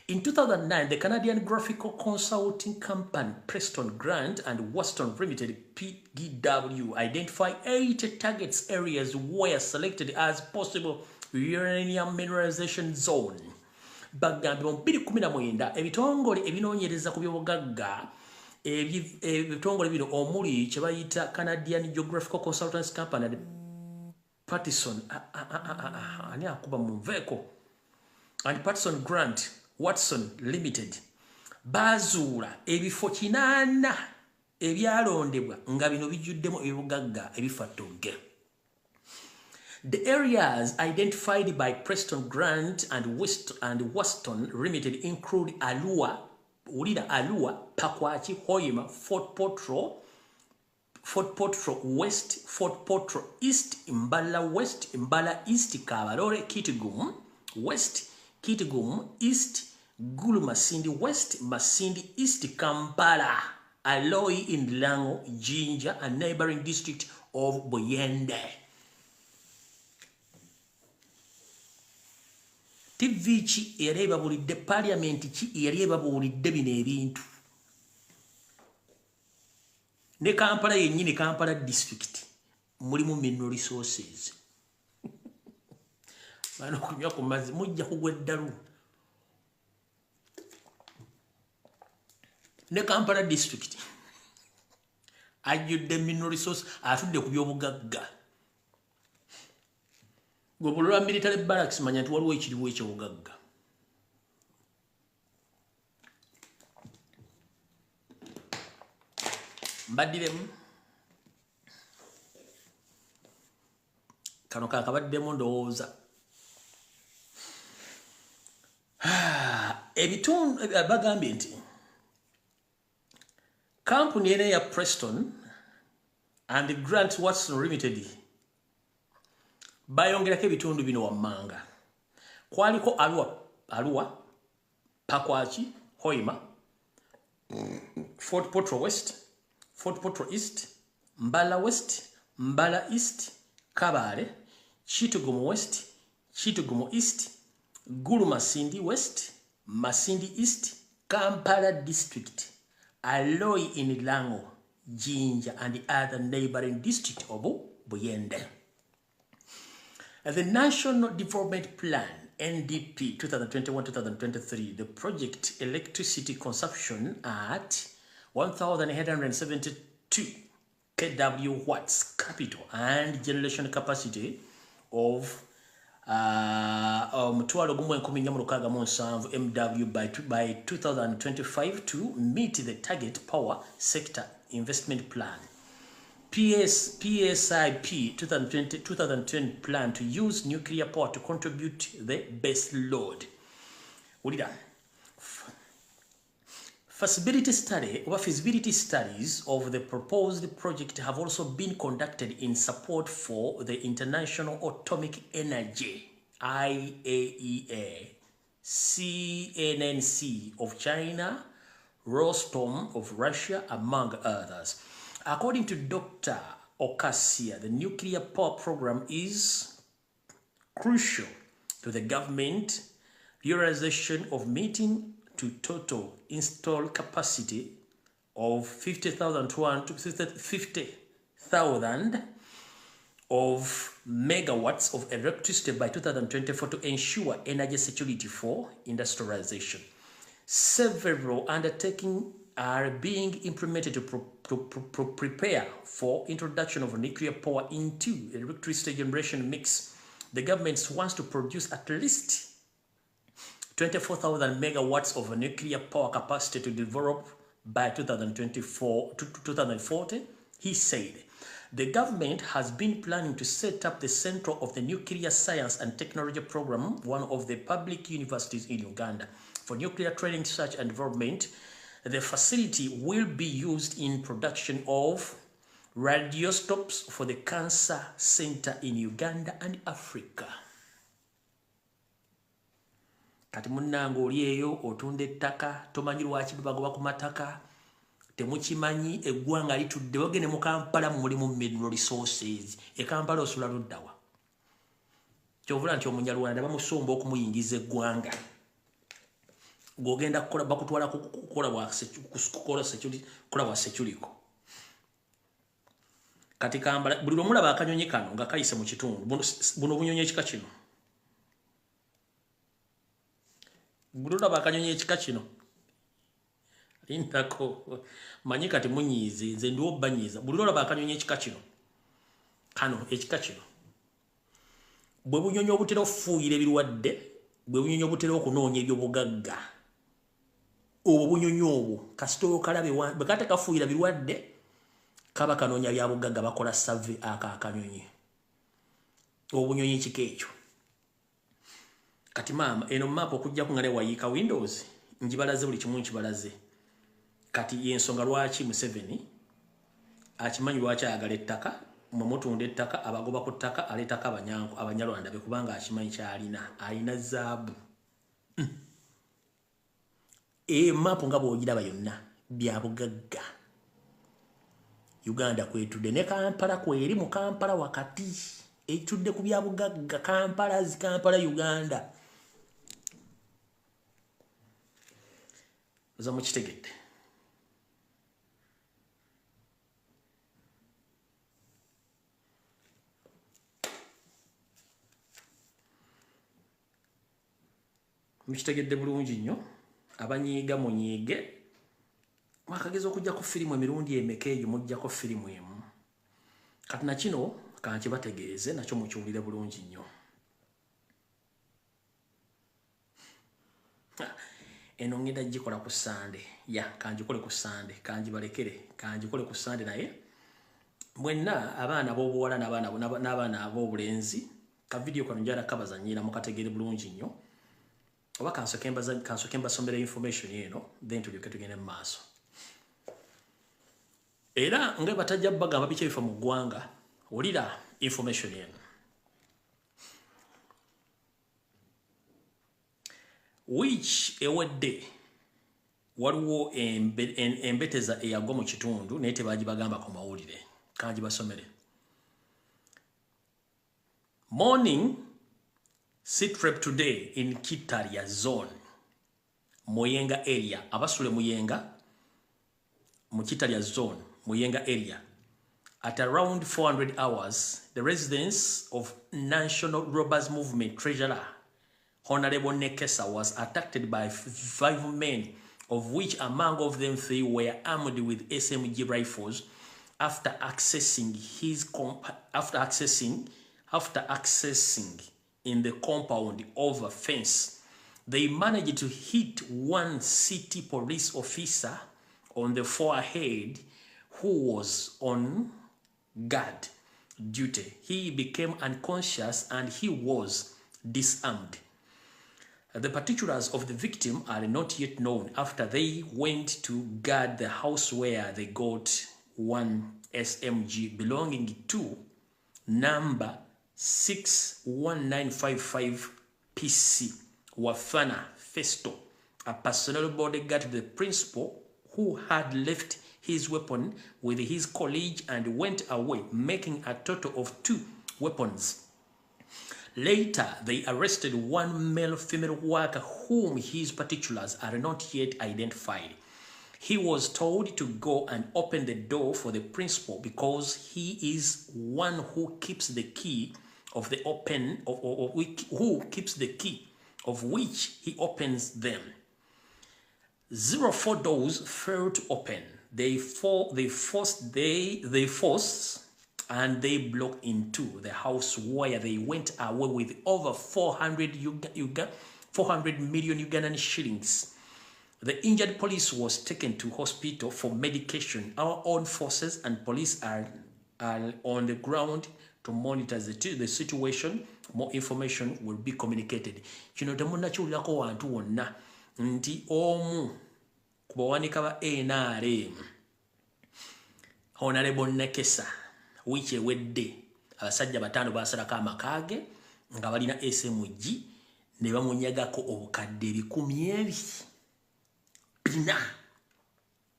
In 2009, the Canadian graphical consulting company Preston Grant and Weston Limited PGW identified 8 targets areas were selected as possible uranium mineralization zone. Bagambi mu 2019 ebitongole ebinoonyereza ku byobugagga ebitongole bino omuli kye bayita Canadian Geographical Consultants Company and Patterson ani akuba mu nveeko and Patterson Grant Watson Limited bazuula ebifo 8 ebyalondebwa nga bino bijjuddemu ebibugagga ebifatogge. The areas identified by Preston Grant and Weston Limited include Alua, Pakwachi, Hoima, Fort Potro West, Fort Potro East, Mbala West, Mbala East, Kabarore, Kitgum West, Kitgum East, Gulu Masindi West, Masindi East, Kampala, Aloi in Lango, Jinja, and neighboring district of Boyende. TV chi ereba bulidde parliament chi ereba bulidde bino ebintu. Ne Kampala yennyini Kampala district mulimu mineral resources. Bano kunywa ku mazzi mujja kugwa eddalu. Ne Kampala district ajjudde mineral resource atudde ku byobugagga. Gobulwa military barracks manya nti waliwo ekiriwo ekyobugagga. Mbaddiremu kano kakabaddemu ndowooza. Ebitundu bagambye nti kampuni ene ya Preston and Grant Watson Limited bayongerako ebitundu bino wammanga. Kwaliko Alua, Pakwachi, Hoima, Fort Potro West, Fort Potro East, Mbala West, Mbala East, Kabale, Chitugumu West, Chitugumu East, Gulu Masindi West, Masindi East, Kampala District, Aloi in Lango, Jinja, and the other neighboring district of Buyende. The National Development Plan, NDP 2021-2023, the project electricity consumption at 1,872 kW watts capital and generation capacity of MW by 2025 to meet the target power sector investment plan. PSIP 2020 plan to use nuclear power to contribute the base load. Feasibility studies of the proposed project have also been conducted in support for the International Atomic Energy, IAEA, CNNC of China, Rosatom of Russia, among others. According to Dr. Okasia, the nuclear power program is crucial to the government realization of meeting to total installed capacity of 50,000 of megawatts of electricity by 2024 to ensure energy security for industrialization. Several undertakings are being implemented to prepare for introduction of nuclear power into electricity generation mix. The government wants to produce at least 24,000 megawatts of nuclear power capacity to develop by 2024 to 2040, he said. The government has been planning to set up the Center of the Nuclear Science and Technology Program, one of the public universities in Uganda, for nuclear training, research and development. The facility will be used in production of radioscopes for the Cancer Center in Uganda and Africa. Kati munnango oli eyo otunda ettaka tomanyi lwaki bagoba ku mataka temukimanyi eggwanga litudde ogende mu Kampala mulimu mineral resources e Kampala osula luddawa kyovula nti omunyalwanda bamusomba okumuyingiza eggwanga gogenda kukola bakutwala kukola wa security kati Kampala buli lwomulaba akanyonyi kano nga kayise mu kitundu buno obunyonyi ekika kino Buruda bakanyonyi ekika kino lindako manyi kati munyize nze ndiwo banyiza buruda bakanyonyi ekika kino kano ekika kino bwe bunyonyi obutera ofuuyira ebirwadde bwe bunyonyi obutera okunoonya ebyobugagga obwo bunyonyi obwo kasitolo kalabe bwe kate kafuuyira birwadde kaba kanoonya bya bugagga bakola survey akanyonyi obunyonyi ekika ekyo Kati mama eno map okujja kungale wayiika Windows njibalaze buli kimu nkibalaze kati yensonga lwaki Museveni akimanyi lwaki ayagala ettaka mu mutunda ettaka abagoba ku ttaka aleetako abanyalwanda be kubanga akimanyi kyalina alina zaabu map nga bwogiraba yonna bya bugagga Uganda kwetudde ne Kampala kweri mu Kampala wakati etudde ku bya bugagga Kampala Uganda Oza mukitegedde mukitegedde bulungi nnyo abanyiiga munyiige mwakageza okujja ku firimu emirundi emeka eyo mujjako firimu emu kati na kino kankibategeeze nakyo mukiwulire bulungi nnyo eno ngenda gikola ku Sande kanjikole ku Sande kanjibalekere kanjikole ku Sande naye mwenna abaana b'obuwala n'abaana ab'obulenzi ka video kano njala kabazanyira mukategere bulungi nnyo oba kansoke mbasomere information eno then tulyoke tugende mu maaso era nga batajja bagamba biki ebifa mu ggwanga wulira information eno which ewedde waliwo embeteza eyagwa mu kitundu naye tebagibagamba ku mawulire kanji basomere Morning sit rep today in Kitaria zone. Muyenga area. Abasule Muyenga. Mukitaria zone. Muyenga area. At around 400 hours, the residents of National Robbers Movement Treasurer Honorable Nekesa was attacked by 5 men, of which among of them 3 were armed with SMG rifles. After accessing in the compound of a fence, they managed to hit one city police officer on the forehead who was on guard duty. He became unconscious and he was disarmed. The particulars of the victim are not yet known after they went to guard the house where they got one SMG belonging to number 61955 PC Wafana Festo, a personal bodyguard to the principal who had left his weapon with his colleague and went away, making a total of 2 weapons. Later, they arrested one male-female worker whom his particulars are not yet identified. He was told to go and open the door for the principal because he is one who keeps the key of the who keeps the key of which he opens them. 04 doors failed to open. They forced and they blocked into the house where they went away with over 400 million Ugandan shillings. The injured police was taken to hospital for medication. Our own forces and police are on the ground to monitor the situation. More information will be communicated. Kino temunnakyo wantu wonna nti omu kubawanika ba NRM Honorable Nekesa wiki ewedde abasajja 5 basalako amakage nga balina SMG ne bamunyagako obukadde 10,000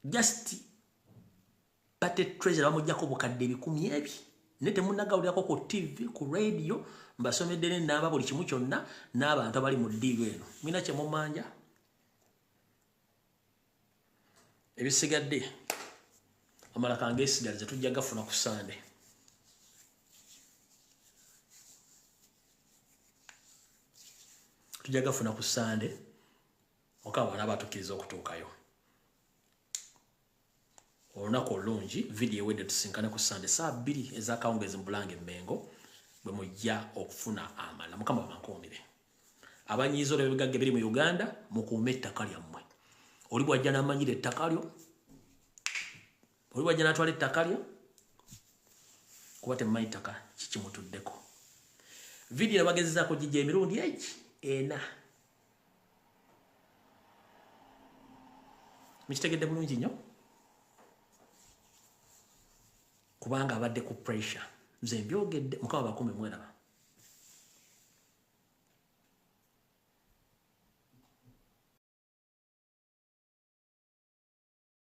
just pate treasure bamujjako obukadde 10,000 ne temunnagawulirako ku TV ku radio mbasomedde ne namba buli kimu kyonna n'abantu abali mu ddiiro eno mwina kye mumanja ebisigadde amala kange esigaliza tujja gafuna ku Sunday. Tujja gafuna ku Sunday okaba n'abatukkiriza okutuukayo. Olunaku olungi video ewedde tusinkane ku Sunday saa 2 ez'akawungezi mu Bulange Mmengo bwe mujja okufuna amala. Mukama bankuumire. Abanyiizo n'ebigagga ebiri mu Uganda mukuume ettaka lyammwe. Oli bw'ajja n'amanyira ettaka lyo, oli bw'ajja n'atwala ettaka lyo, kuba temumanyi ttaka kikimutuddeko. Video bagezezaako gijja emirundi ena. Mukitegedde bulungi nnyo? Kubanga abadde ku pressure. Nze mbyogedde Mukama bakume mweraba.